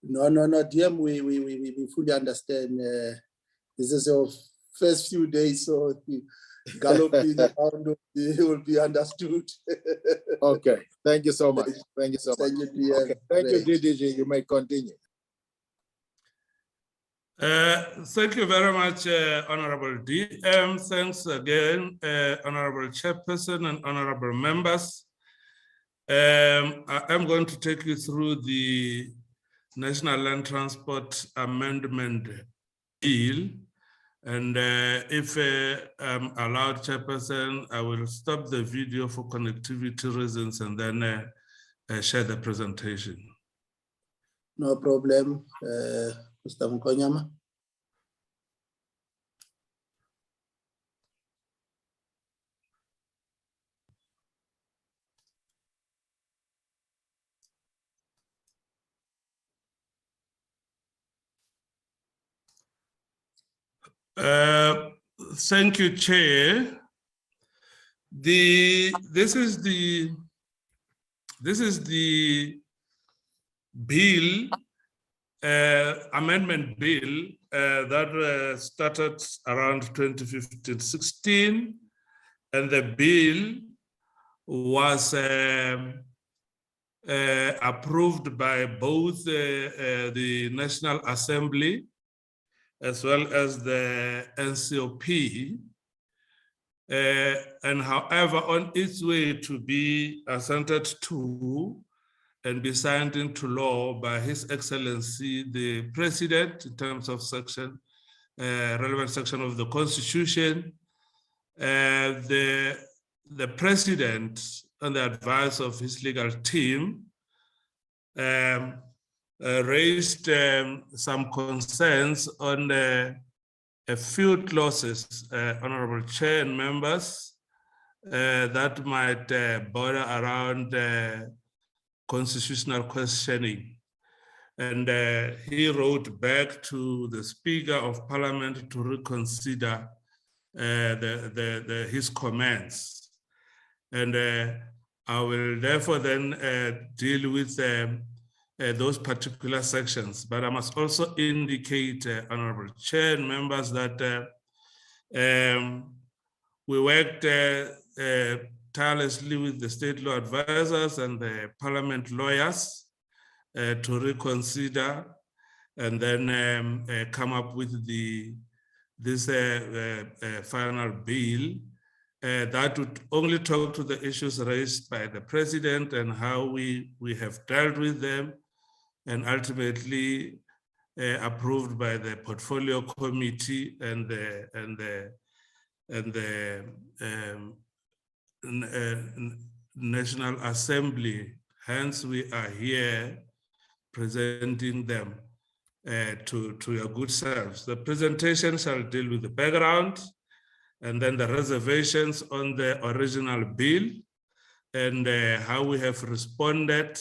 No, DM, we fully understand. This is your first few days, so galloping around will be understood. Okay, thank you so much. Thank you so much. Thank you, DM. Okay. Thank you, DDG. You may continue. Thank you very much, Honorable DM. Thanks again, Honorable Chairperson and Honorable members. I'm going to take you through the National Land Transport Amendment Bill. And if I'm allowed, Chairperson, I will stop the video for connectivity reasons and then share the presentation. No problem, Mr. Mokonyama. Thank you, Chair. This is the bill, amendment bill that started around 2015-16, and the bill was approved by both the National Assembly as well as the NCOP And however, on its way to be assented to and be signed into law by His Excellency, the President, in terms of relevant section of the Constitution, the President, on the advice of his legal team, raised some concerns on a few clauses, Honorable Chair and members, that might border around constitutional questioning. And he wrote back to the Speaker of Parliament to reconsider his comments. And I will therefore then deal with those particular sections. But I must also indicate, Honorable Chair and members, that we worked tirelessly with the state law advisors and the parliament lawyers to reconsider and then come up with this final bill that would only talk to the issues raised by the president and how we have dealt with them, and ultimately approved by the portfolio committee and the National Assembly. Hence, we are here presenting them to your good selves. The presentation shall deal with the background and then the reservations on the original bill and how we have responded.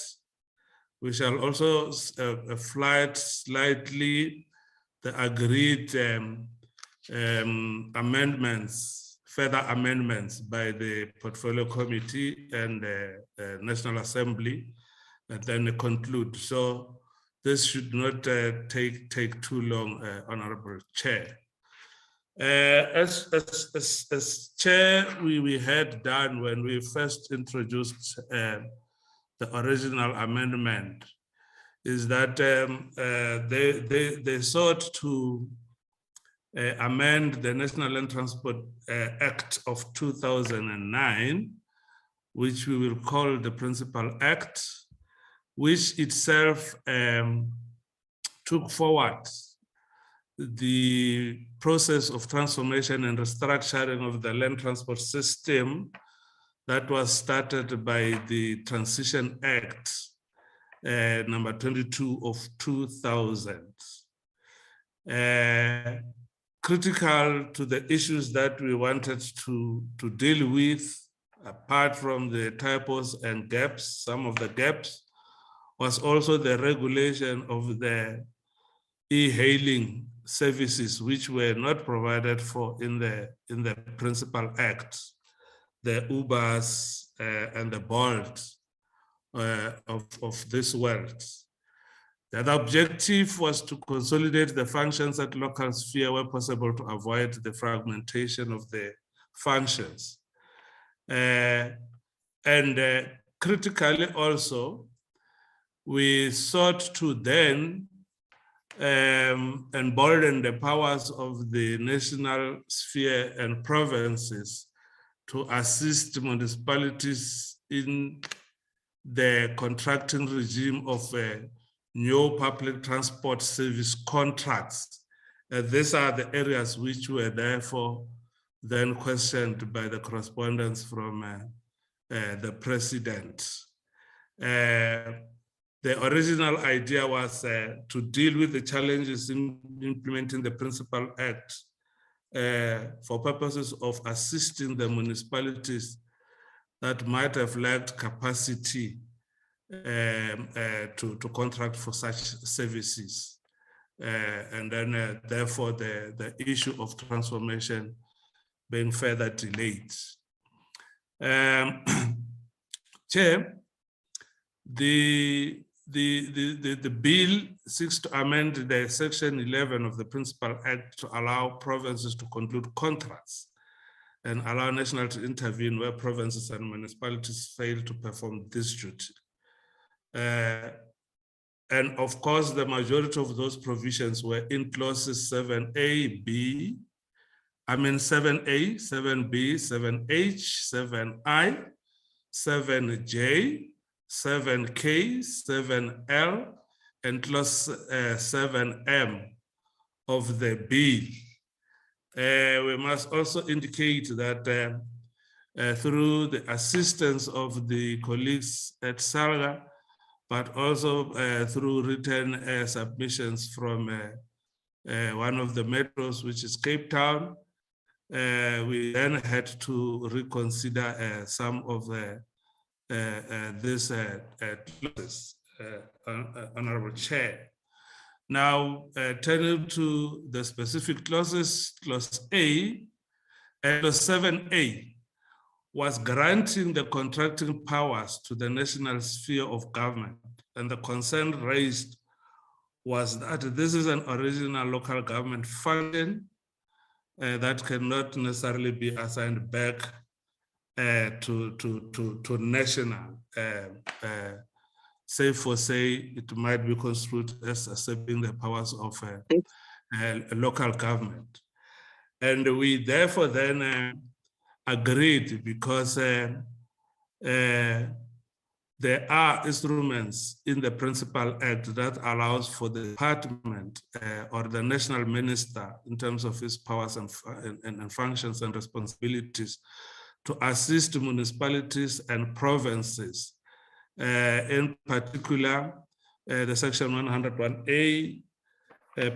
We shall also flight slightly the agreed amendments, further amendments by the Portfolio Committee and the National Assembly, and then conclude. So this should not take too long, Honorable Chair. As Chair, we had done when we first introduced the original amendment, is that they sought to amend the National Land Transport Act of 2009, which we will call the Principal Act, which itself took forward the process of transformation and restructuring of the land transport system that was started by the Transition Act number 22 of 2000. Critical to the issues that we wanted to deal with, apart from the typos and gaps, some of the gaps, was also the regulation of the e-hailing services, which were not provided for in the Principal Act, the Ubers and the Bolt of this world. The other objective was to consolidate the functions at local sphere where possible to avoid the fragmentation of the functions. And critically also, we sought to then embolden the powers of the national sphere and provinces to assist municipalities in the contracting regime of new public transport service contracts. These are the areas which were therefore then questioned by the correspondence from the president. The original idea was to deal with the challenges in implementing the Principal Act for purposes of assisting the municipalities that might have lacked capacity to contract for such services. And then therefore the issue of transformation being further delayed. Chair, the bill seeks to amend the Section 11 of the Principal Act to allow provinces to conclude contracts and allow national to intervene where provinces and municipalities fail to perform this duty. And of course, the majority of those provisions were in clauses 7A, B, I mean 7A, 7B, 7H, 7I, 7J, 7K, 7L, and clause 7M of the bill. We must also indicate that through the assistance of the colleagues at SALGA, but also through written submissions from one of the metros, which is Cape Town, we then had to reconsider some of these clauses, Honorable Chair. Now, turning to the specific clauses, Clause A, Clause 7A was granting the contracting powers to the national sphere of government. And the concern raised was that this is an original local government function that cannot necessarily be assigned back to national. Say it might be construed as accepting the powers of a local government. And we therefore then agreed, because there are instruments in the Principal Act that allows for the department or the national minister, in terms of his powers and functions and responsibilities, to assist municipalities and provinces. In particular, the Section 101A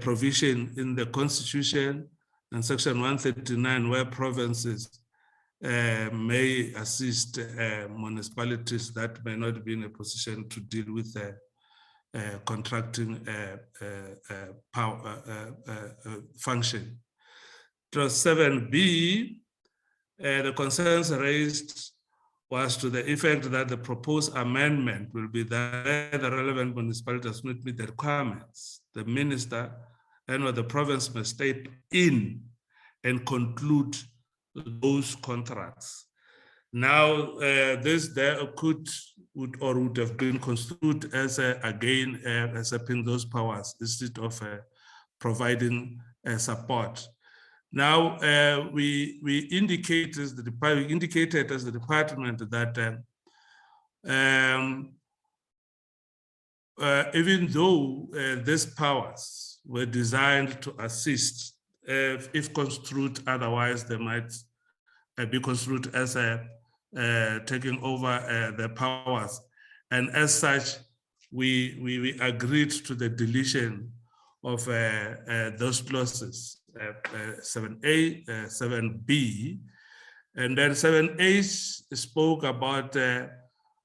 provision in the Constitution and Section 139, where provinces may assist municipalities that may not be in a position to deal with contracting function. Clause 7B, the concerns raised was to the effect that the proposed amendment will be that the relevant municipalities meet the requirements. The minister and or the province must step in and conclude those contracts. Now, this there would have been construed as again accepting those powers instead of providing support. Now, we indicated as the department that even though these powers were designed to assist, if construed otherwise, they might be construed as taking over the powers. And as such, we agreed to the deletion of those clauses, 7A, 7B, and then 7H spoke about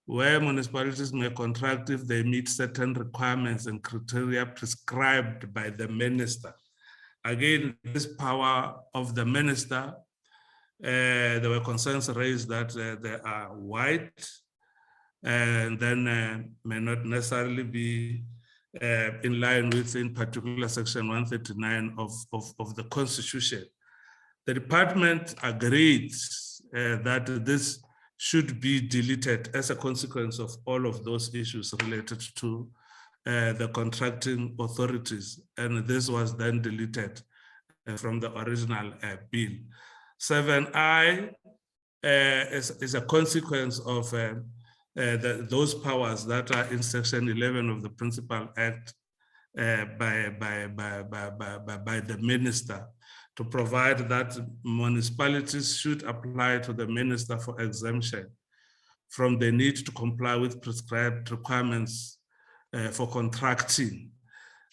where municipalities may contract if they meet certain requirements and criteria prescribed by the minister. Again, this power of the minister, there were concerns raised that they are wide and then may not necessarily be in line with, in particular, Section 139 of the Constitution. The department agreed that this should be deleted as a consequence of all of those issues related to the contracting authorities, and this was then deleted from the original bill. 7I is a consequence of those powers that are in Section 11 of the Principal Act by the minister, to provide that municipalities should apply to the minister for exemption from the need to comply with prescribed requirements for contracting.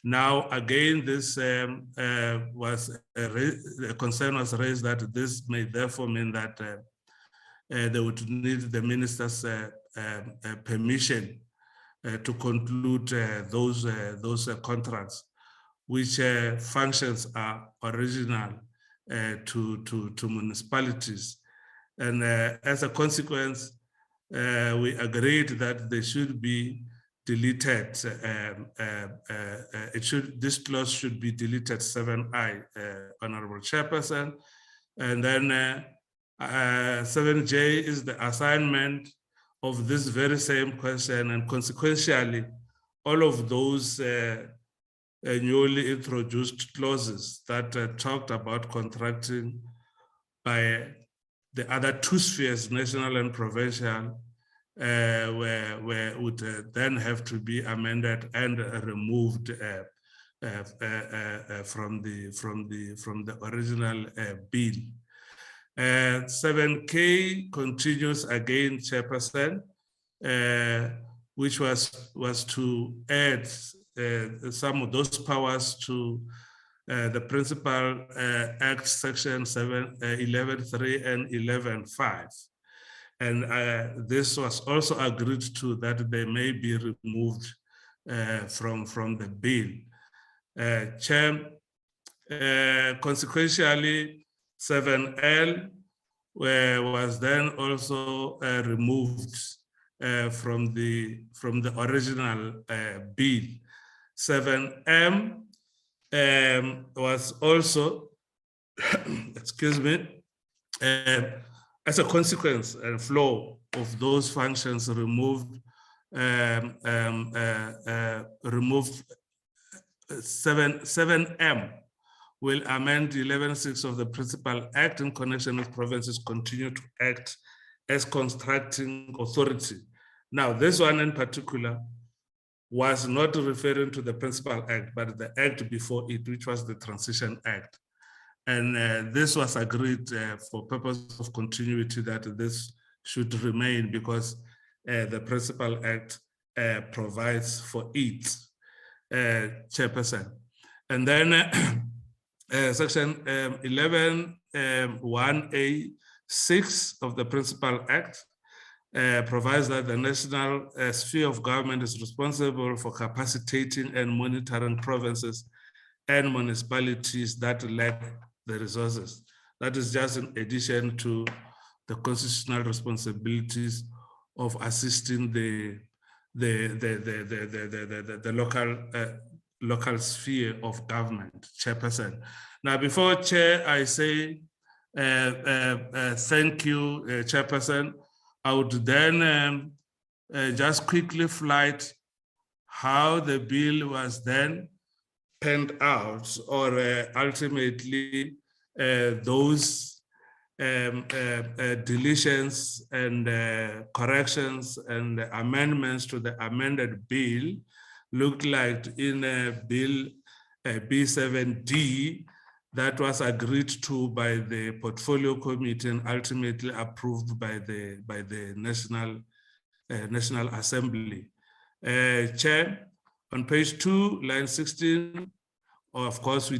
Now, again, this was a concern was raised that this may therefore mean that they would need the minister's permission to conclude those contracts, which functions are original to municipalities. And as a consequence, we agreed that they should be deleted. This clause should be deleted, 7I, Honorable Chairperson. And then 7J is the assignment of this very same question, and consequentially, all of those newly introduced clauses that talked about contracting by the other two spheres, national and provincial, would then have to be amended and removed from the original bill. 7K continues again, Chairperson, which was to add some of those powers to the Principal Act Section 11.3 and 11.5. And this was also agreed to that they may be removed from the bill. Chair, consequentially, 7L was then also removed from the original bill. 7M was also, excuse me, as a consequence and flow of those functions removed, 7M will amend 11.6 of the Principal Act in connection with provinces continue to act as contracting authority. Now, this one in particular was not referring to the Principal Act, but the act before it, which was the Transition Act. And this was agreed for purpose of continuity that this should remain because the Principal Act provides for it, Chairperson. And then Section 11.1A.6 of the Principal Act provides that the national sphere of government is responsible for capacitating and monitoring provinces and municipalities that lack the resources. That is just in addition to the constitutional responsibilities of assisting the local sphere of government, Chairperson. Now, before Chair, I say thank you, Chairperson. I would then just quickly flight how the bill was then penned out, or ultimately those deletions and corrections and amendments to the amended bill looked like in Bill B7D that was agreed to by the Portfolio Committee and ultimately approved by the National Assembly. Chair, on page 2, line 16, of course, we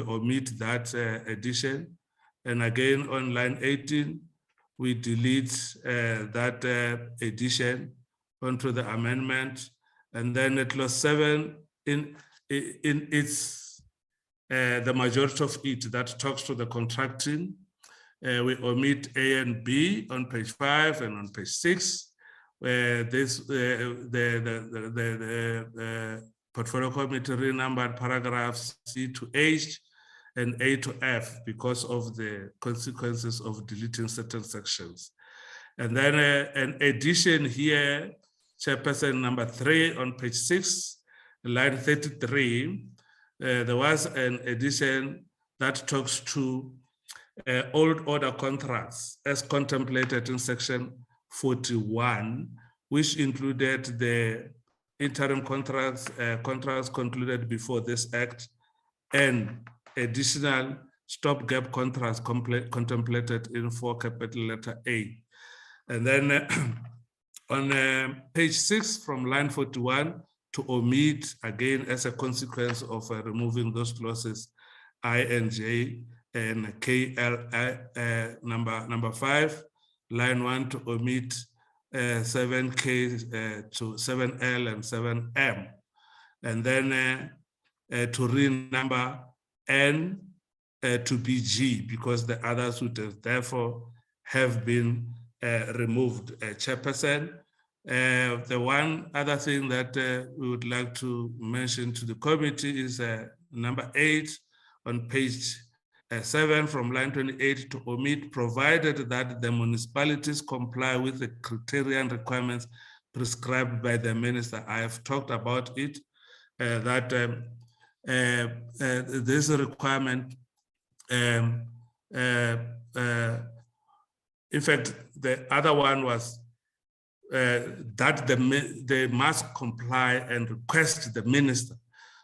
omit that addition. And again, on line 18, we delete that addition onto the amendment. And then at clause 7, in its, the majority of it that talks to the contracting, we omit A and B on page 5 and on page 6, where this, the Portfolio Committee renumbered paragraphs C to H and A to F because of the consequences of deleting certain sections. And then an addition here, Chairperson, number 3 on page 6, line 33, there was an addition that talks to old order contracts as contemplated in section 41, which included the interim contracts, contracts concluded before this act, and additional stopgap contracts contemplated in 4 capital letter A. And then on page 6 from line 41, to omit again as a consequence of removing those clauses I and J and KL number 5, line 1 to omit 7K to 7L and 7M, and then to renumber N to BG because the others would therefore have been removed. Chairperson, the one other thing that we would like to mention to the committee is number 8 on page 7 from line 28 to omit, provided that the municipalities comply with the criteria and requirements prescribed by the minister. I have talked about it, that this requirement in fact, the other one was that they must comply and request the minister.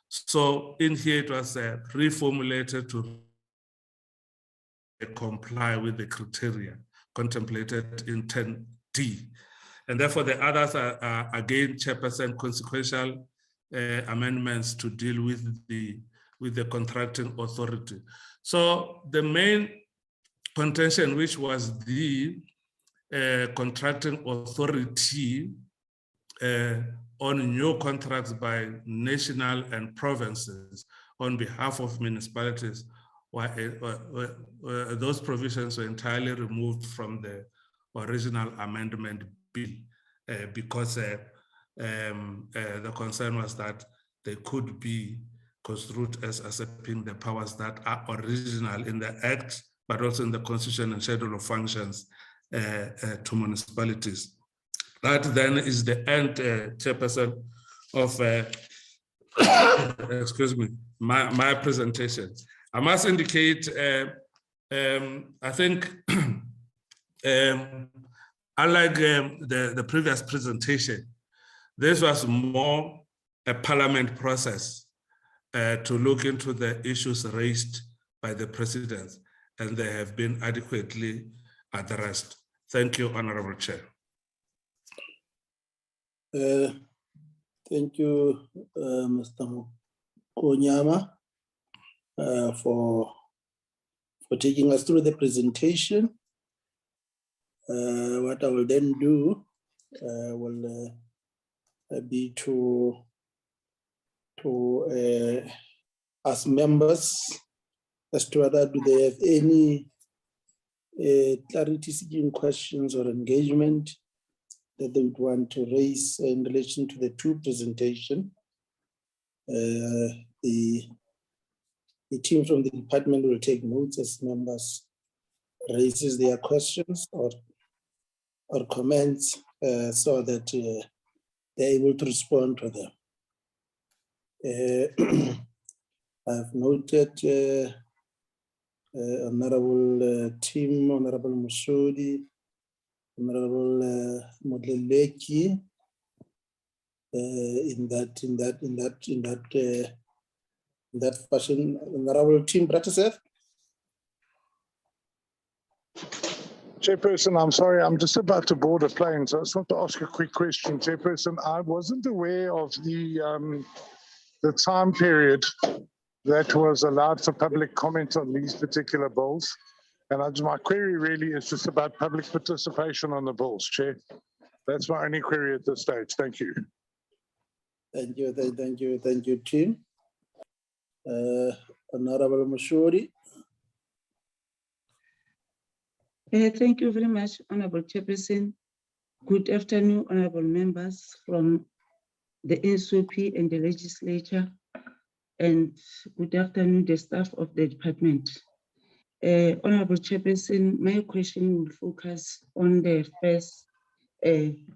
So in here it was reformulated to comply with the criteria contemplated in 10D. And therefore the others are again, Chairperson, consequential amendments to deal with the contracting authority. So the main contention, which was the contracting authority on new contracts by national and provinces on behalf of municipalities, those provisions were entirely removed from the original amendment bill because the concern was that they could be construed as usurping the powers that are original in the Act, but also in the Constitution and Schedule of Functions to municipalities. That then is the end, Chairperson, of excuse me, my presentation. I must indicate, I think, unlike the previous presentation, this was more a parliament process to look into the issues raised by the president, and they have been adequately addressed. Thank you, Honorable Chair. Thank you, Mr. Konyama, for taking us through the presentation. What I will then do will be to ask members as to whether do they have any clarity-seeking questions or engagement that they would want to raise in relation to the two presentations. The team from the department will take notes as members raises their questions or comments so that they're able to respond to them. I've noted Honorable Tim, Honorable Musudi, Honorable Modleleki, in that fashion. Honorable Tim Bratiseth. Chairperson, I'm sorry, I'm just about to board a plane, so I just want to ask a quick question. Chairperson, I wasn't aware of the time period that was allowed for public comment on these particular bills. And my query really is just about public participation on the bills, Chair. That's my only query at this stage. Thank you. Thank you, Tim. Honorable Mushuri. Thank you very much, Honorable Chairperson. Good afternoon, honorable members from the NSOP and the legislature, and good afternoon, the staff of the department. Honorable Chairperson, my question will focus on the first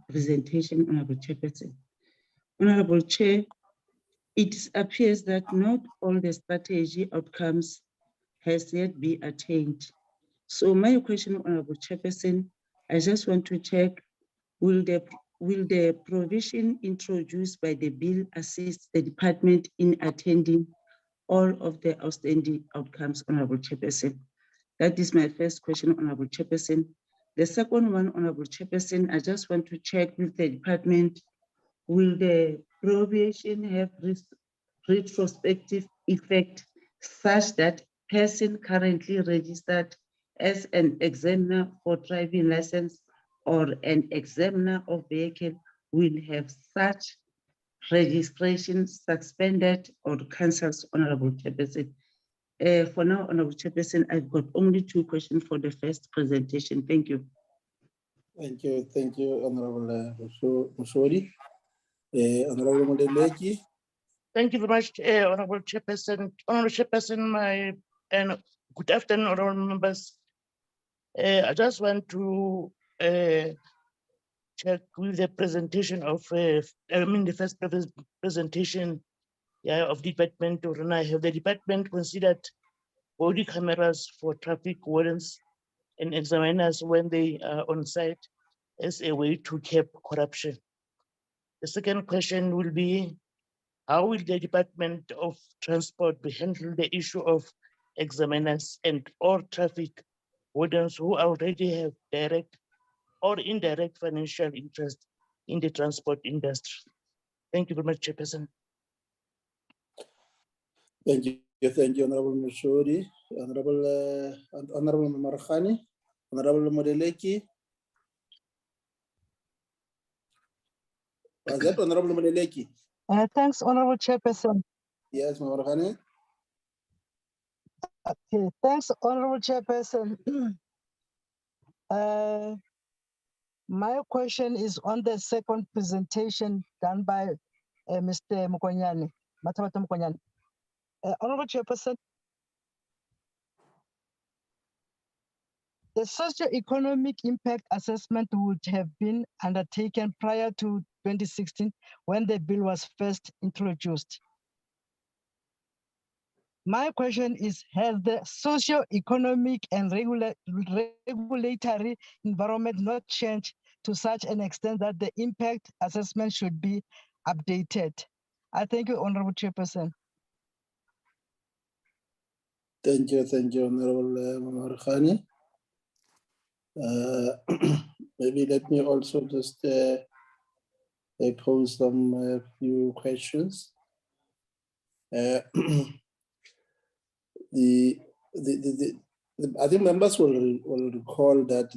presentation, Honorable Chairperson. Honorable Chair, it appears that not all the strategy outcomes has yet been attained. So my question, Honorable Chairperson, I just want to check, will the provision introduced by the bill assist the department in attending all of the outstanding outcomes, Honorable Chairperson? That is my first question, Honorable Chairperson. The second one, Honorable Chairperson, I just want to check with the department, will the provision have retrospective effect such that person currently registered as an examiner for driving license or an examiner of vehicle will have such registration suspended or cancelled, Honorable Chairperson? For now, Honorable Chairperson, I've got only two questions for the first presentation. Thank you. Thank you, Honorable Musori. Honorable Modeleki. Thank you very much, Honorable Chairperson. Honorable Chairperson, and good afternoon, honorable members. I just want to check with the presentation of, the first presentation of Department of Have the department considered body cameras for traffic wardens and examiners when they are on site as a way to curb corruption. The second question will be, how will the Department of Transport handle the issue of examiners and all traffic wardens who already have direct or indirect financial interest in the transport industry? Thank you very much, Chairperson. Thank you, Honorable Mashori, Honorable Markhani, Honorable Modeleki. Was that Honorable Modeleki? Thanks, Honorable Chairperson. Yes, Markhani. Okay, thanks, Honorable Chairperson. My question is on the second presentation done by Mr. Mukonyani, Matamata Mukonyani. Honorable Chairperson, the socio-economic impact assessment would have been undertaken prior to 2016 when the bill was first introduced. My question is, has the socio-economic and regulatory environment not changed to such an extent that the impact assessment should be updated? I thank you, Honorable Chairperson. Thank you, Honorable Markhani. Maybe let me also just pose some few questions. I think members will recall that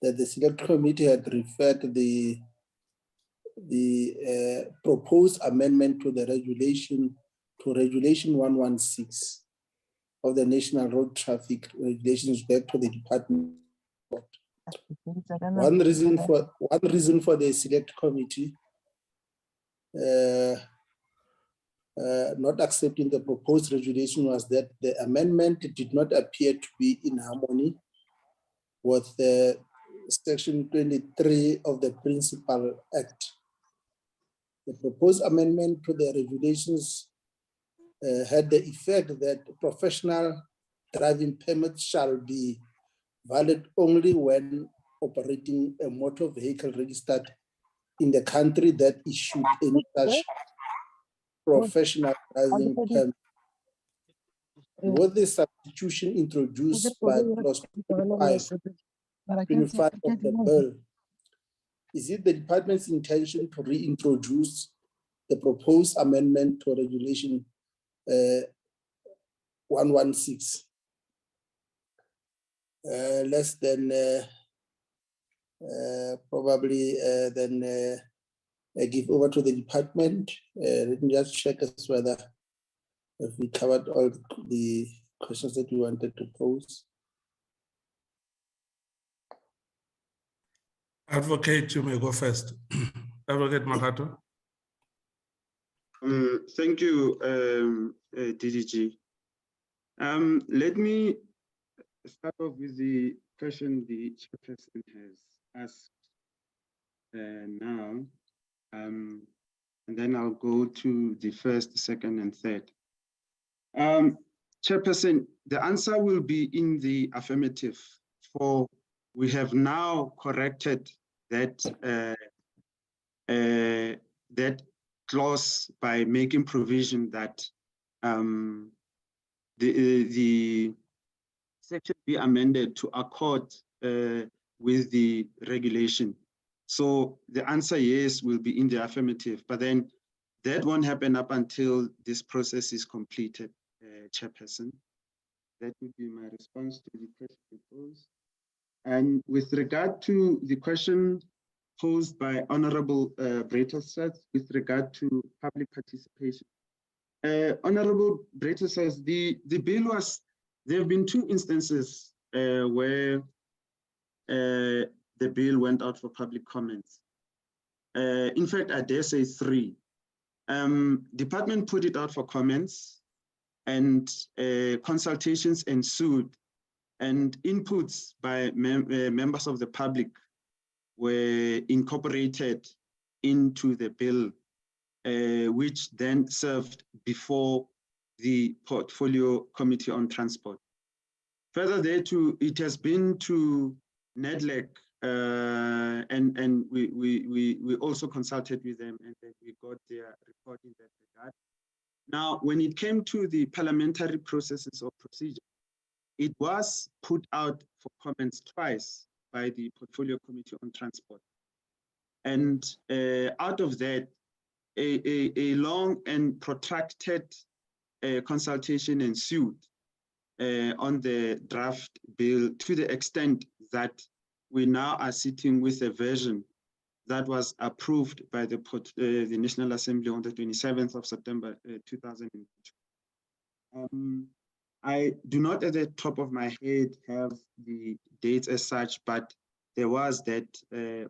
the select committee had referred the proposed amendment to the regulation 116 of the National Road Traffic Regulations back to the department. One reason for the select committee not accepting the proposed regulation was that the amendment did not appear to be in harmony with the Section 23 of the Principal Act. The proposed amendment to the regulations had the effect that professional driving permits shall be valid only when operating a motor vehicle registered in the country that issued any such professional driving permit. With the substitution introduced by clause 25 of the bill, is it the department's intention to reintroduce the proposed amendment to regulation 116? Less than probably then give over to the department. Let me just check as whether if we covered all the questions that we wanted to pose. Advocate, you may go first. Advocate Makhato. Thank you, DDG. Let me start off with the question the chairperson has asked now, and then I'll go to the first, second, and third. Chairperson, the answer will be in the affirmative, for we have now corrected that that clause by making provision that the section be amended to accord with the regulation. So the answer, yes, will be in the affirmative, but then that won't happen up until this process is completed, Chairperson. That would be my response to the question posed. And with regard to the question posed by Honorable Breitelseth with regard to public participation. Honorable Breitelseth, the bill was, there have been two instances where the bill went out for public comments. In fact, I dare say three. Department put it out for comments and consultations ensued, and inputs by members of the public were incorporated into the bill, which then served before the Portfolio Committee on Transport. Further thereto, it has been to NEDLEC, and we also consulted with them, and then we got their report in that regard. Now, when it came to the parliamentary processes or procedure, it was put out for comments twice by the Portfolio Committee on Transport. And out of that, a long and protracted consultation ensued on the draft bill, to the extent that we now are sitting with a version that was approved by the National Assembly on the 27th of September 2002. I do not at the top of my head have the dates as such, but there was that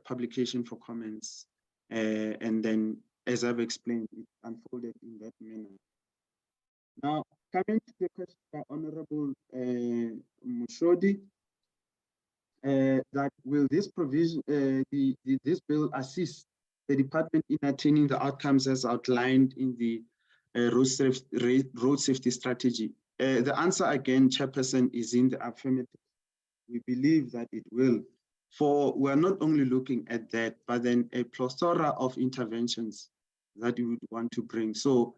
publication for comments, and then, as I've explained, it unfolded in that manner. Now, coming to the question by Honorable Mushodi, that will this provision, this bill assist the department in attaining the outcomes as outlined in the road safety strategy? The answer again, Chairperson, is in the affirmative. We believe that it will. For we're not only looking at that, but then a plethora of interventions that we would want to bring. So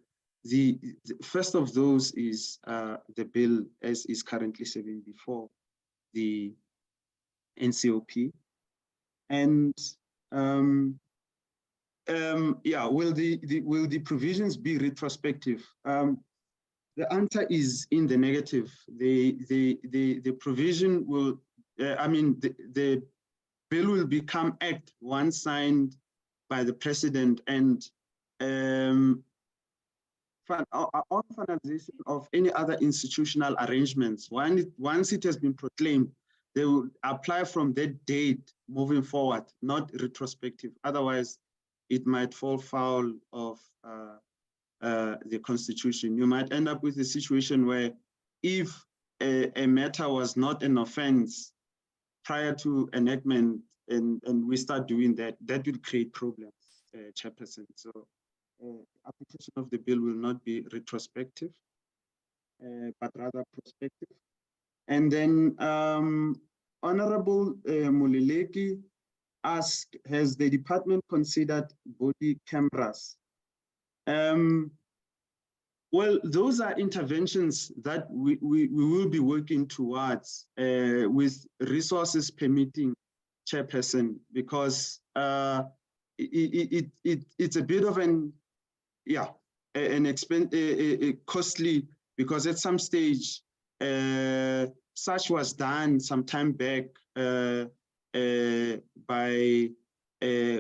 the first of those is the bill as is currently serving before the NCOP. And yeah, will the provisions be retrospective? The answer is in the negative. The provision will, the bill will become act once signed by the president, and on finalization of any other institutional arrangements, once it has been proclaimed, they will apply from that date moving forward, not retrospective. Otherwise, it might fall foul of the Constitution. You might end up with a situation where if a matter was not an offense prior to enactment, and we start doing that, that will create problems, Chairperson. So application of the bill will not be retrospective, but rather prospective. And then Honorable Mulileki asked, has the department considered body cameras? Well, those are interventions that we will be working towards with resources permitting, Chairperson, because it's a bit of an, yeah, an expense, costly, because at some stage, such was done some time back by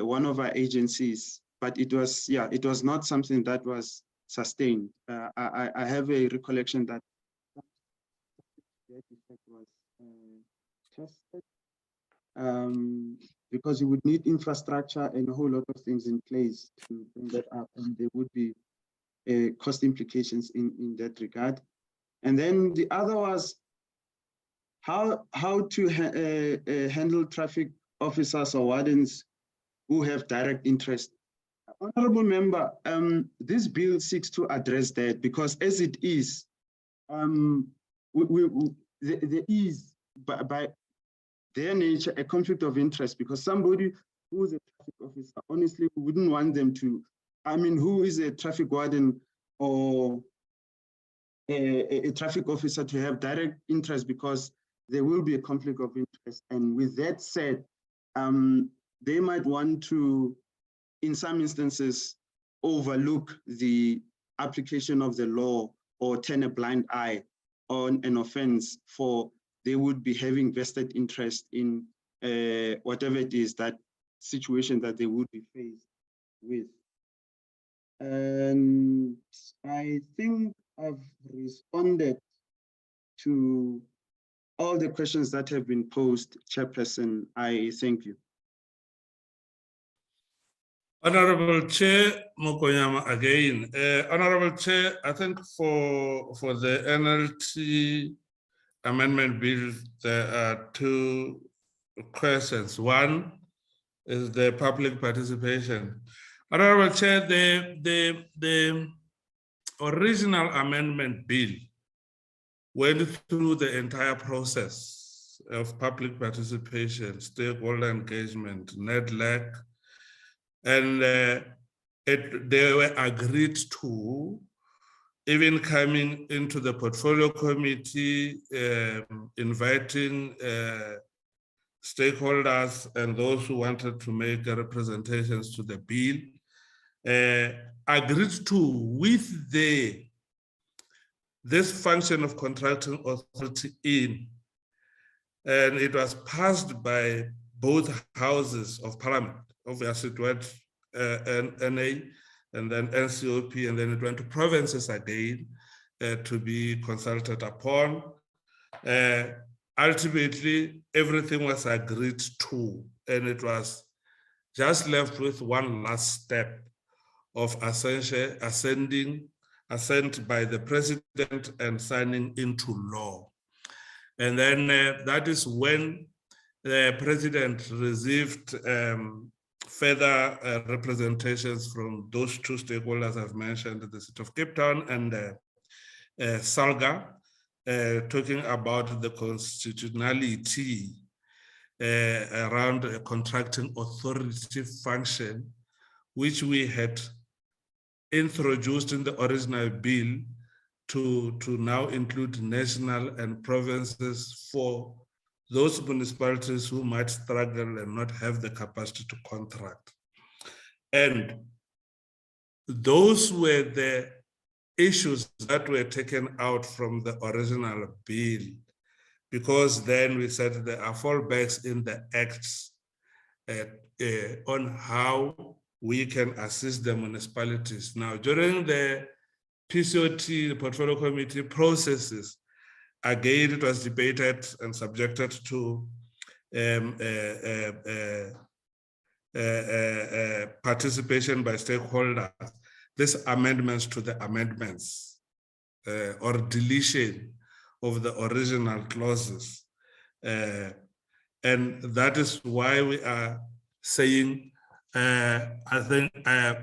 one of our agencies, but it was, yeah, it was not something that was sustained. I have a recollection that effect was tested because you would need infrastructure and a whole lot of things in place to bring that up, and there would be cost implications in that regard. And then the other was how to handle traffic officers or wardens who have direct interest. Honorable member, this bill seeks to address that, because as it is, there is by their nature a conflict of interest, because somebody who is a traffic officer, honestly, we wouldn't want them to, who is a traffic warden or a traffic officer to have direct interest, because there will be a conflict of interest. And with that said, they might want to, in some instances, overlook the application of the law or turn a blind eye on an offense, for they would be having vested interest in whatever it is, that situation that they would be faced with. And I think I've responded to all the questions that have been posed, Chairperson. I thank you. Honorable Chair Mokonyama again. Honorable Chair, I think for the NLT amendment bill, there are two questions. One is the public participation. Honorable Chair, the original amendment bill went through the entire process of public participation, stakeholder engagement, NEDLAC, and they were agreed to, even coming into the portfolio committee, inviting stakeholders and those who wanted to make representations to the bill, agreed to with this function of contracting authority in, and it was passed by both houses of parliament. Obviously it went NA and then NCOP, and then it went to provinces again to be consulted upon. Ultimately, everything was agreed to, and it was just left with one last step of assent by the president and signing into law. And then that is when the president received further representations from those two stakeholders I've mentioned, the City of Cape Town and SALGA, talking about the constitutionality around a contracting authority function, which we had introduced in the original bill to now include national and provinces for those municipalities who might struggle and not have the capacity to contract. And those were the issues that were taken out from the original bill, because then we said there are fallbacks in the acts on how we can assist the municipalities. Now, during the PCOT, the portfolio committee processes, again, it was debated and subjected to participation by stakeholders. These amendments to the amendments or deletion of the original clauses. And that is why we are saying, I think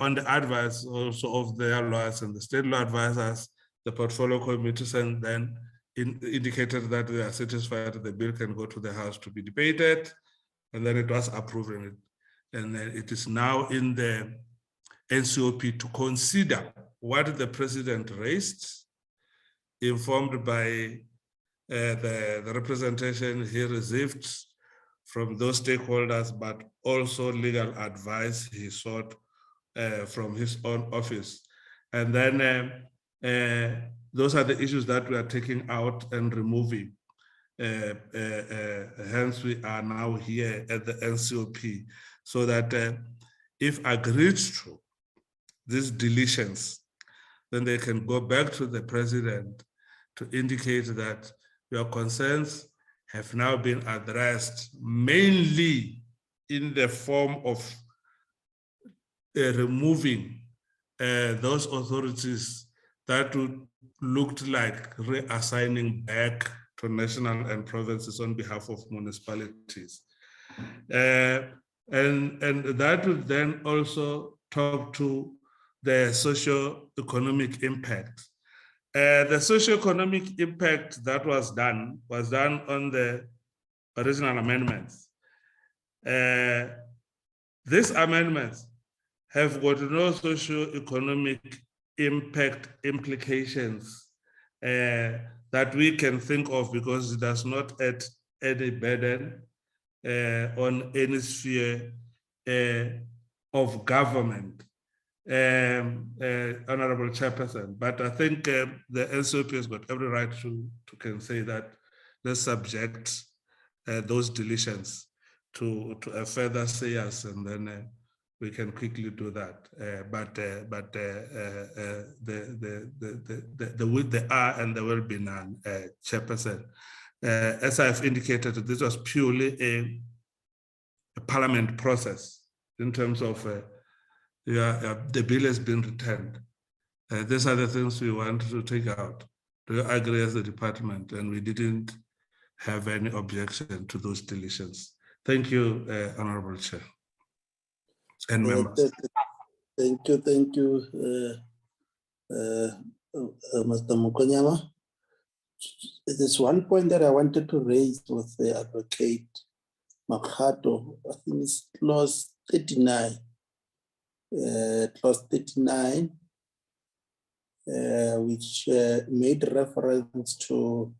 on the advice also of the lawyers and the state law advisors, the portfolio committees, and then indicated that they are satisfied that the bill can go to the House to be debated, and then it was approved, and then it is now in the NCOP to consider what the president raised, informed by the representation he received from those stakeholders, but also legal advice he sought from his own office. And then those are the issues that we are taking out and removing. Hence, we are now here at the NCOP, so that if agreed to these deletions, then they can go back to the president to indicate that your concerns have now been addressed, mainly in the form of removing those authorities that looked like reassigning back to national and provinces on behalf of municipalities. And that would then also talk to the socio-economic impact. The socio-economic impact that was done on the original amendments. These amendments have got no socio-economic impact implications that we can think of, because it does not add any burden on any sphere of government, Honorable Chairperson. But I think the NCOP has got every right to can say that let's subject those deletions to a further seance, and then we can quickly do that. But the will, the are, and there will be none, Chairperson. As I've indicated, this was purely a parliament process in terms of the bill has been returned. These are the things we want to take out. Do you agree as the department? And we didn't have any objection to those deletions. Thank you, Honorable Chair and members. Thank you, Mr. Mukonyama. There's one point that I wanted to raise with the advocate Makgato. I think it's clause 39. Clause 39, which made reference to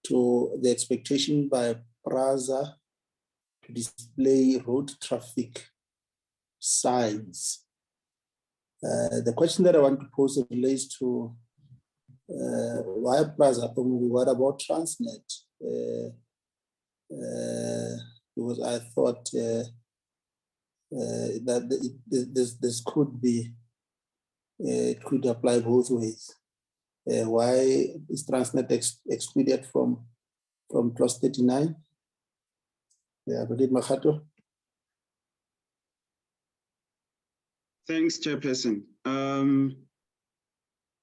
the expectation by PRASA to display road traffic signs. The question that I want to pose relates to why PRASA only, what about Transnet? Because I thought that this could be, it could apply both ways. Why is Transnet excluded from clause 39? Yeah, Advocate Makgato. Thanks, Chairperson.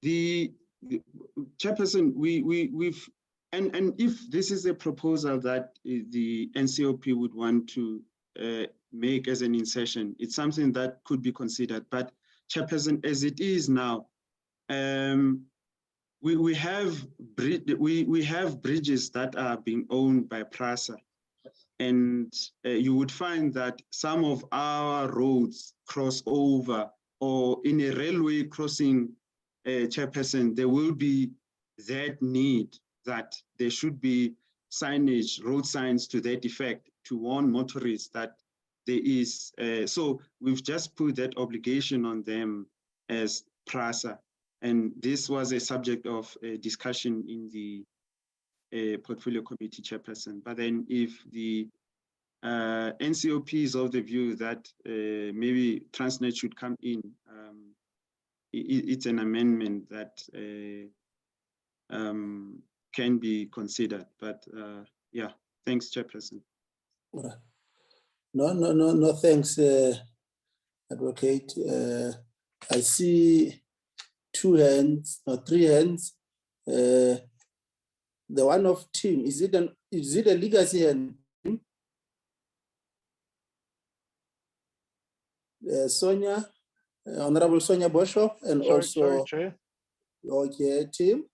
The Chairperson, we've and if this is a proposal that the NCOP would want to make as an insertion, it's something that could be considered. But Chairperson, as it is now, we have bridges that are being owned by PRASA, and you would find that some of our roads cross over, or in a railway crossing, Chairperson, there will be that need that there should be signage, road signs to that effect, to warn motorists that there is. So we've just put that obligation on them as PRASA. And this was a subject of discussion in the portfolio committee, Chairperson. But then if the NCOP is of the view that maybe Transnet should come in, it's an amendment that can be considered. But yeah, thanks, Chairperson. No, thanks, Advocate. I see two hands, or three hands. The one of Tim, is it a legacy hand? Sonia, Honorable Sonia Boshoff, and Sorry, Chair. Okay, Tim.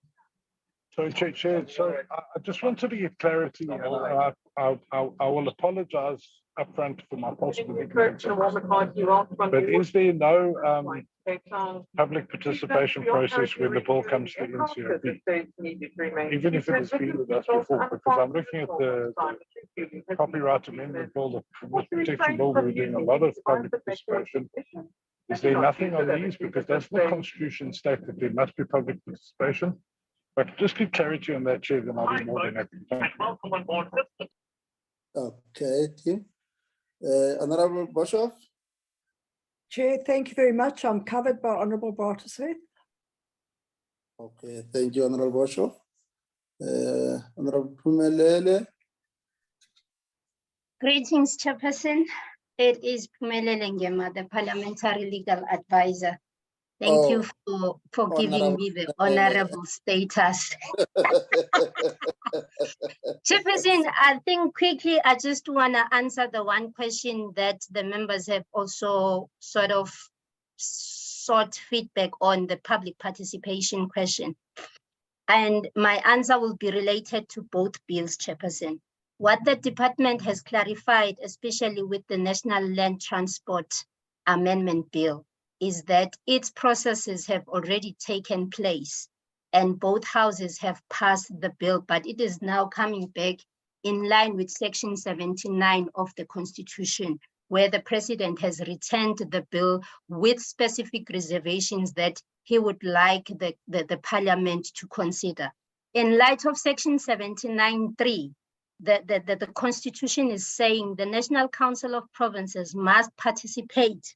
Sorry, Chair. Sorry, I just wanted to get clarity, and I will apologize upfront for my possible ignorance. But is there no public participation process when the bill comes to NCOP? Even if it has been with us before, because I'm looking at the copyright amendment bill, the Witness Protection Bill, we're doing a lot of public participation. Is there nothing on these? Because doesn't the Constitution state that there must be public participation? But just get clarity on that, Chair, then I'll be more than happy. Thank you. Okay, Tim. Honorable Boshoff. Chair, thank you very much. I'm covered by Honorable Bartlesworth. Okay, thank you, Honorable Boshoff. Honorable Phumelele. Greetings, Chairperson. It is Phumelele Ngema, the Parliamentary Legal Advisor. Thank you for giving me the honorable status. Chairperson, I think quickly, I just want to answer the one question that the members have also sort of sought feedback on, the public participation question. And my answer will be related to both bills, Chairperson. What the department has clarified, especially with the National Land Transport Amendment Bill, is that its processes have already taken place and both houses have passed the bill, but it is now coming back in line with Section 79 of the Constitution, where the President has returned the bill with specific reservations that he would like the Parliament to consider. In light of Section 79(3), the Constitution is saying the National Council of Provinces must participate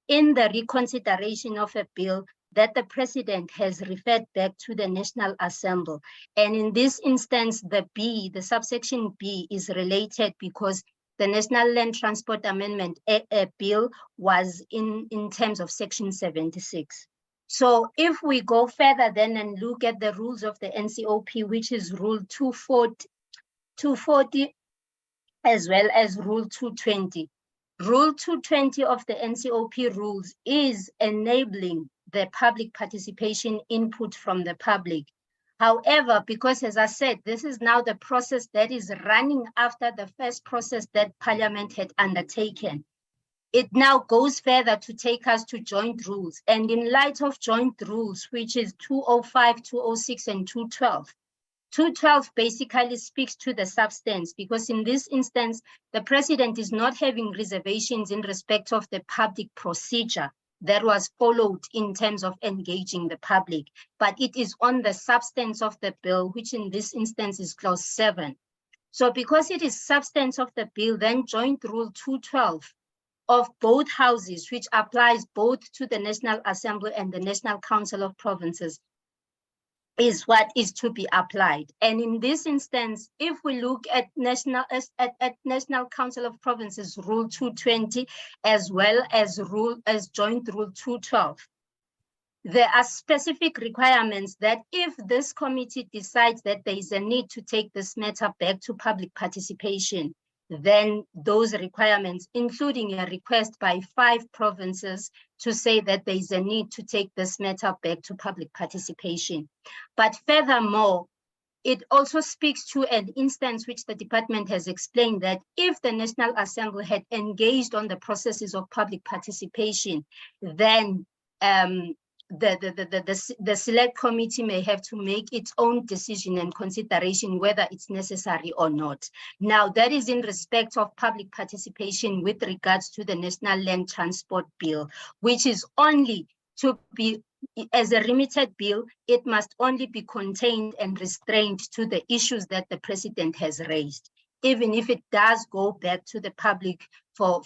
in the reconsideration of a bill that the President has referred back to the National Assembly. And in this instance, the subsection B is related because the National Land Transport Amendment Bill was in terms of Section 76. So if we go further then and look at the rules of the NCOP, which is Rule 240 as well as Rule 220. Rule 220 of the NCOP rules is enabling the public participation input from the public. However, because as I said, this is now the process that is running after the first process that Parliament had undertaken. It now goes further to take us to joint rules. And in light of joint rules, which is 205, 206, and 212, 212 basically speaks to the substance, because in this instance, the president is not having reservations in respect of the public procedure that was followed in terms of engaging the public, but it is on the substance of the bill, which in this instance is clause 7. So because it is substance of the bill, then joint rule 212 of both houses, which applies both to the National Assembly and the National Council of Provinces, is what is to be applied. And in this instance, if we look at National Council of Provinces Rule 220, as well as Joint Rule 212, there are specific requirements that if this committee decides that there is a need to take this matter back to public participation, then those requirements, including a request by 5 provinces to say that there is a need to take this matter back to public participation. But furthermore, it also speaks to an instance which the department has explained, that if the National Assembly had engaged on the processes of public participation, then the select committee may have to make its own decision and consideration whether it's necessary or not. Now, that is in respect of public participation with regards to the National Land Transport Bill, which is only to be, as a remitted bill, it must only be contained and restrained to the issues that the president has raised. Even if it does go back to the public for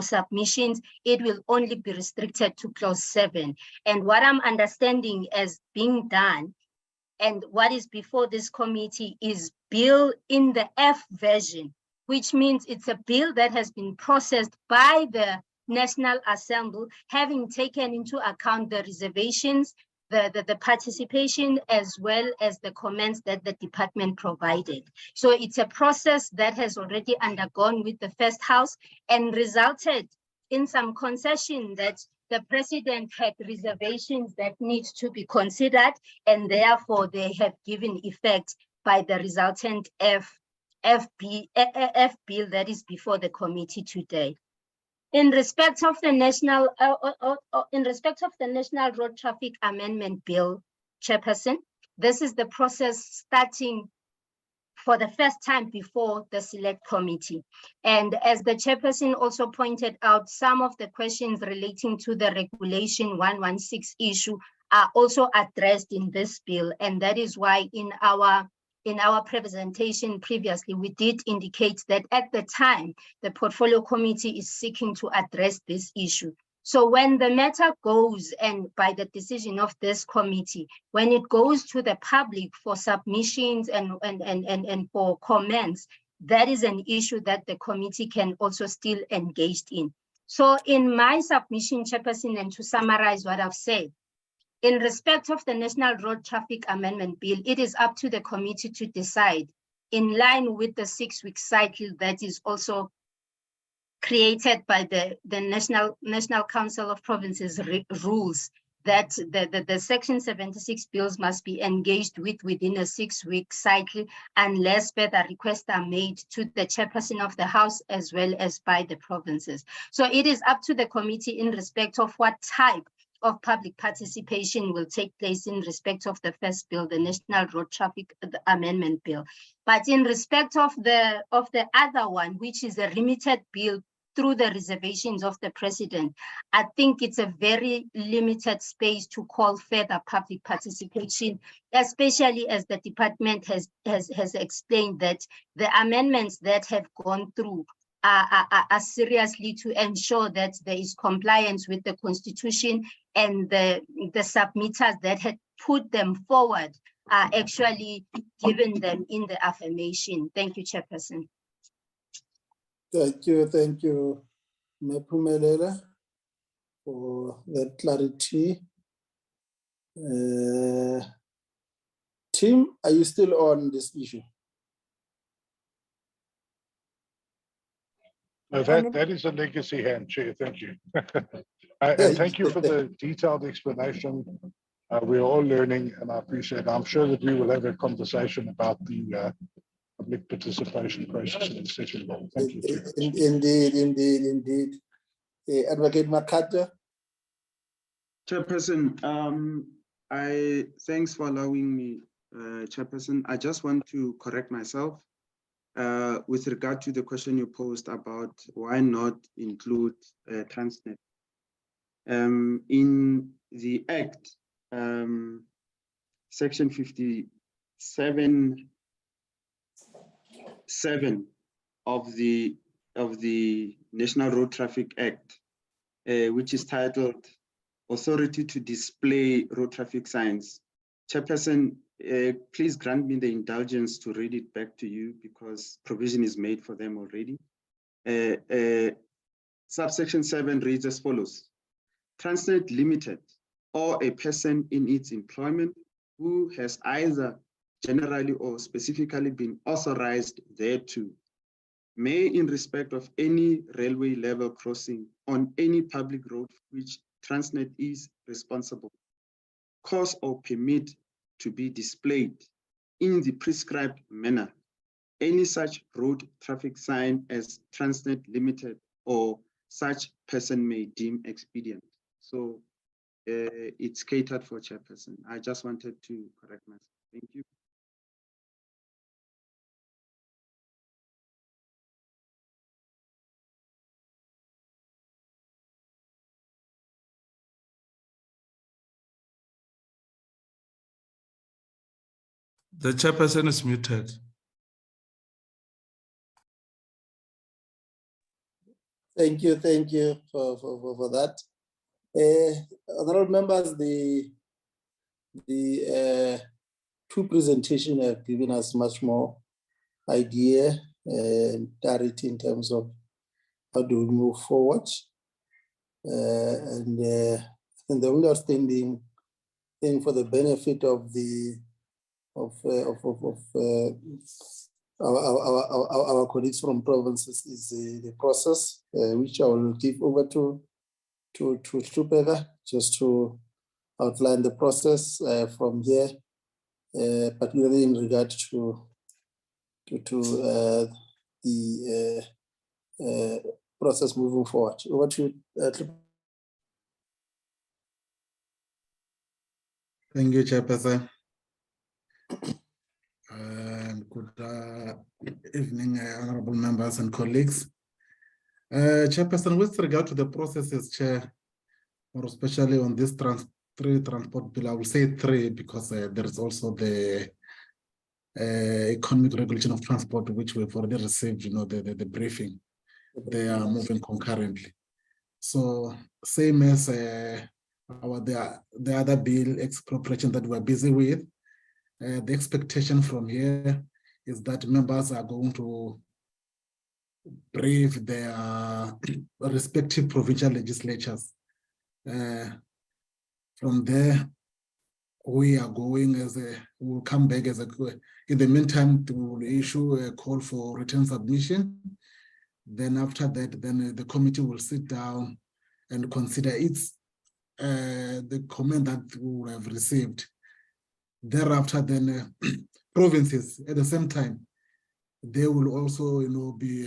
submissions, it will only be restricted to clause 7. And what I'm understanding as being done and what is before this committee is bill in the F version, which means it's a bill that has been processed by the National Assembly, having taken into account the reservations, the participation, as well as the comments that the department provided. So it's a process that has already undergone with the first house and resulted in some concession that the president had reservations that need to be considered, and therefore they have given effect by the resultant F bill that is before the committee today. In respect of the National Road Traffic Amendment Bill, Chairperson, this is the process starting for the first time before the Select Committee. And as the Chairperson also pointed out, some of the questions relating to the Regulation 116 issue are also addressed in this bill. And that is why in our presentation previously, we did indicate that at the time, the Portfolio Committee is seeking to address this issue. So when the matter goes, and by the decision of this committee, when it goes to the public for submissions and for comments, that is an issue that the committee can also still engage in. So in my submission, Chairperson, and to summarize what I've said, in respect of the National Road Traffic Amendment Bill, it is up to the committee to decide, in line with the 6-week cycle that is also created by the National Council of Provinces rules, that the Section 76 bills must be engaged with within a 6-week cycle unless further requests are made to the chairperson of the House as well as by the provinces. So it is up to the committee in respect of what type of public participation will take place in respect of the first bill, the National Road Traffic Amendment Bill. But in respect of the other one, which is a remitted bill through the reservations of the president, I think it's a very limited space to call further public participation, especially as the department has explained that the amendments that have gone through are seriously to ensure that there is compliance with the Constitution, and the submitters that had put them forward are actually given them in the affirmation. Thank you, Chairperson. Thank you, Mepumelela, for that clarity. Tim, are you still on this issue? No, that is a legacy hand, Chair. Thank you. And thank you for the detailed explanation We're all learning, and I appreciate it. I'm sure that we will have a conversation about the public participation process in the second round. Thank you. Indeed. Advocate Makata. Chairperson, thanks for allowing me, Chairperson. I just want to correct myself with regard to the question you posed about why not include Transnet. In the Act, Section 57(7) of the National Road Traffic Act, which is titled Authority to Display Road Traffic Signs. Chairperson, please grant me the indulgence to read it back to you because provision is made for them already. Subsection 7 reads as follows. Transnet Limited or a person in its employment who has either generally or specifically been authorized thereto may, in respect of any railway level crossing on any public road which Transnet is responsible, cause or permit to be displayed in the prescribed manner any such road traffic sign as Transnet Limited or such person may deem expedient. So it's catered for, Chairperson. I just wanted to correct myself. Thank you. The chairperson is muted. Thank you for that. Honorable members, the two presentations have given us much more idea and clarity in terms of how do we move forward. And the only outstanding thing for the benefit of our colleagues from provinces is the process, which I will give over to Shupega just to outline the process from here, particularly in regard to the process moving forward. Over to you. Thank you, Chairperson. Good evening, honorable members and colleagues. Chairperson, with regard to the processes, Chair, more especially on this transport bill, I will say three because there is also the economic regulation of transport, which we've already received, the briefing. They are moving concurrently. So same as the other bill expropriation that we're busy with, the expectation from here is that members are going to brief their respective provincial legislatures. From there, we are going we'll come back in the meantime, to issue a call for written submission. Then after that, the committee will sit down and consider the comment that we will have received. Thereafter, then provinces at the same time, they will also, be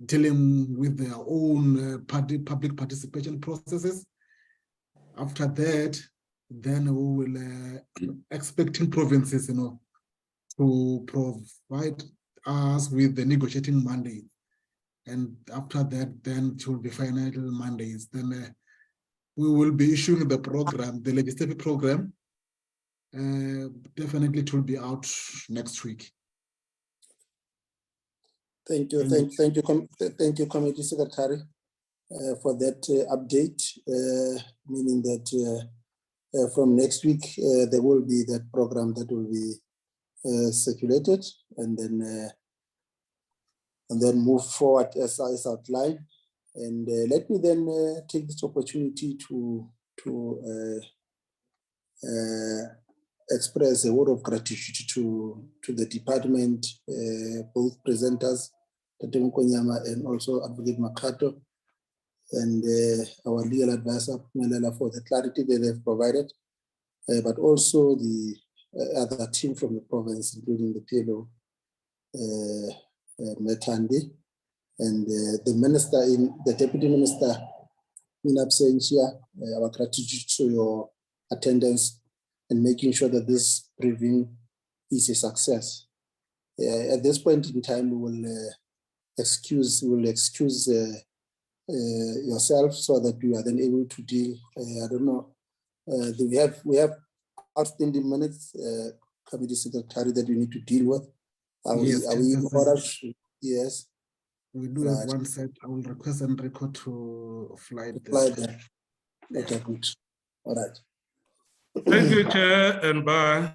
dealing with their own public participation processes. After that, then we will expecting provinces, to provide us with the negotiating mandate. And after that, then it will be final mandates. Then we will be issuing the program, the legislative program. Definitely it will be out next week. Thank you, Committee Secretary, for that update, meaning that from next week, there will be that program that will be circulated and then move forward as outlined. And let me then take this opportunity to express a word of gratitude to the department, both presenters, Tate Mokonyama and also Advocate Makato, and our legal advisor, Melela, for the clarity that they've provided. but also the other team from the province, including the PLO, Metandi, and the minister, the deputy minister in absentia. Our gratitude to your attendance and making sure that this briefing is a success. At this point in time, we will excuse yourself so that we are then able to deal. I don't know. We have outstanding minutes, committee secretary, that we need to deal with. Are we in order? Yes. We do have one set. I will request Enrico to fly there. Okay, good. All right. Thank you, Chair, and bye.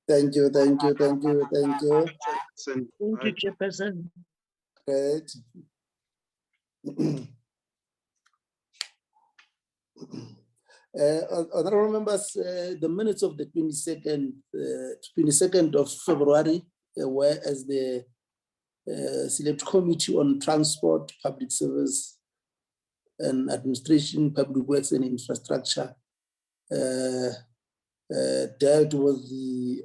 Thank you. Thank you, Chairperson. Great. Honorable members, the minutes of the 22nd of February, were as the Select Committee on Transport, Public Service and Administration, Public Works and Infrastructure dealt with the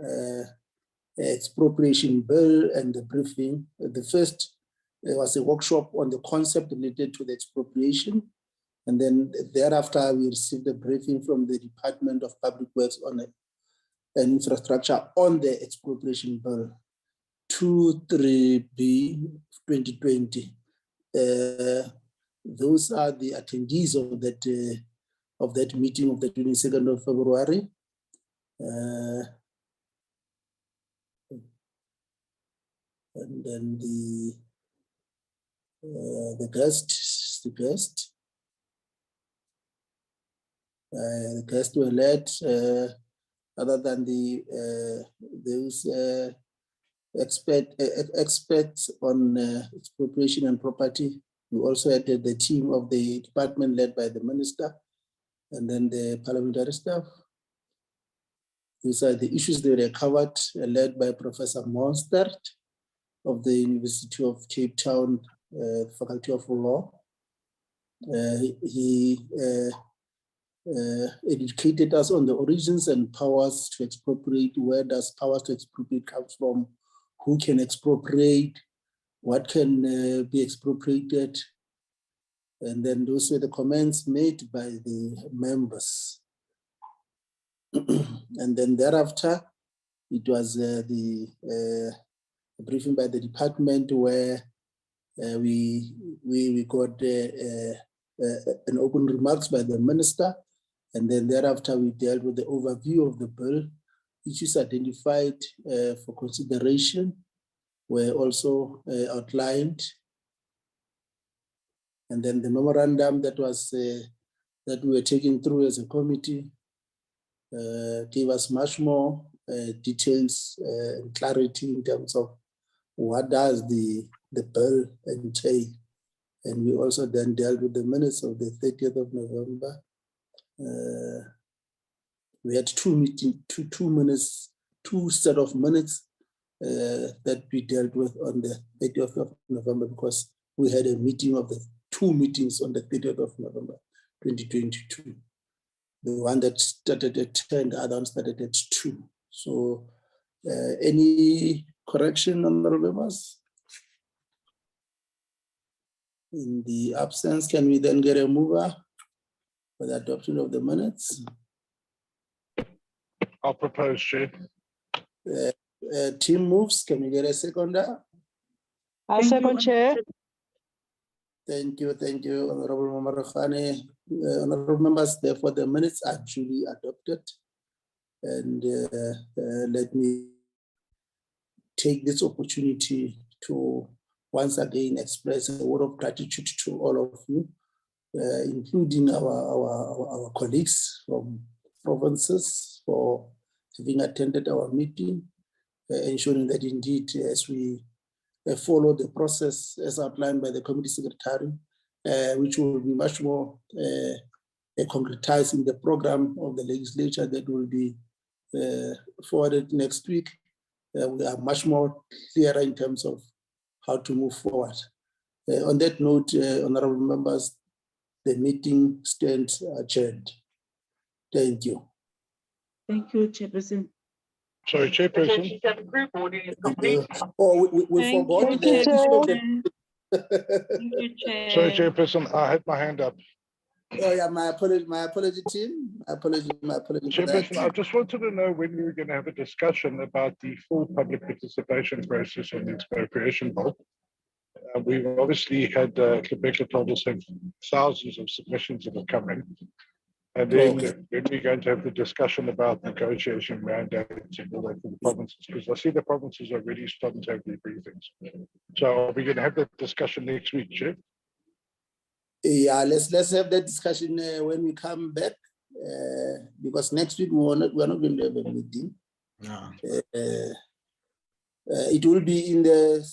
expropriation bill and the briefing. The first was a workshop on the concept related to the expropriation. And then thereafter, we received a briefing from the Department of Public Works and Infrastructure on the expropriation bill 23B 2020. Those are the attendees of that meeting of the 22nd of February. And then the guests were led, other than those experts on expropriation and property. We also had the team of the department led by the minister, and then the parliamentary staff. These are the issues that were covered, led by Professor Monstert of the University of Cape Town, Faculty of Law. He educated us on the origins and powers to expropriate. Where does powers to expropriate come from? Who can expropriate? What can be expropriated? And then those were the comments made by the members. And then thereafter, it was the briefing by the department where we got an open remarks by the minister. And then thereafter, we dealt with the overview of the bill. Issues identified for consideration were also outlined. And then the memorandum that was that we were taking through as a committee gave us much more details and clarity in terms of what does the bill entail. And we also then dealt with the minutes of the 30th of November. We had two set of minutes that we dealt with on the 30th of November, because we had a meeting of the two meetings on the 30th of November, 2022. The one that started at 10, the other one started at 2. So any correction, honorable members? In the absence, can we then get a mover for the adoption of the minutes? I'll propose, Chair. Team moves. Can we get a seconder? I second, Chair. Thank you, Honorable Member Khane. Honorable members, therefore the minutes are duly adopted. And let me take this opportunity to once again express a word of gratitude to all of you, including our colleagues from provinces for having attended our meeting, ensuring that indeed as we follow the process as outlined by the committee secretary, which will be much more concretized in the program of the legislature that will be forwarded next week. We are much more clearer in terms of how to move forward. On that note, honorable members, the meeting stands adjourned. Thank you. Thank you, Chairperson. Sorry, Chairperson. Oh, we Thank forgot you, the issue of the. Thank you, Chair. Sorry, Chairperson, I had my hand up. Oh yeah, my apology, team. My apology for that. Chairperson, I just wanted to know when we were going to have a discussion about the full public participation process on the expropriation bill. We've obviously had Rebecca told us have thousands of submissions that are coming. And then when we're going to have the discussion about negotiation mandates and all that for the provinces, because I see the provinces are already starting to have their briefings. So are we going to have that discussion next week, Chair? Yeah, let's have that discussion when we come back, because next week we're not going to have a meeting. No. It will be in the.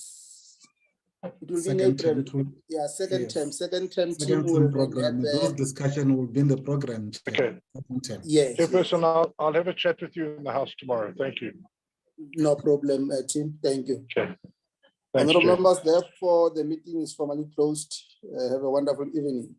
It will Second be in April. term, Yeah, second yes. term. Second Second team will term program. Those discussion will be in the program. Okay. Second term. Yes. Chairperson, I'll have a chat with you in the House tomorrow. Thank you. No problem, team. Thank you. Okay. Thanks, Honourable Chair. members, therefore, the meeting is formally closed. Have a wonderful evening.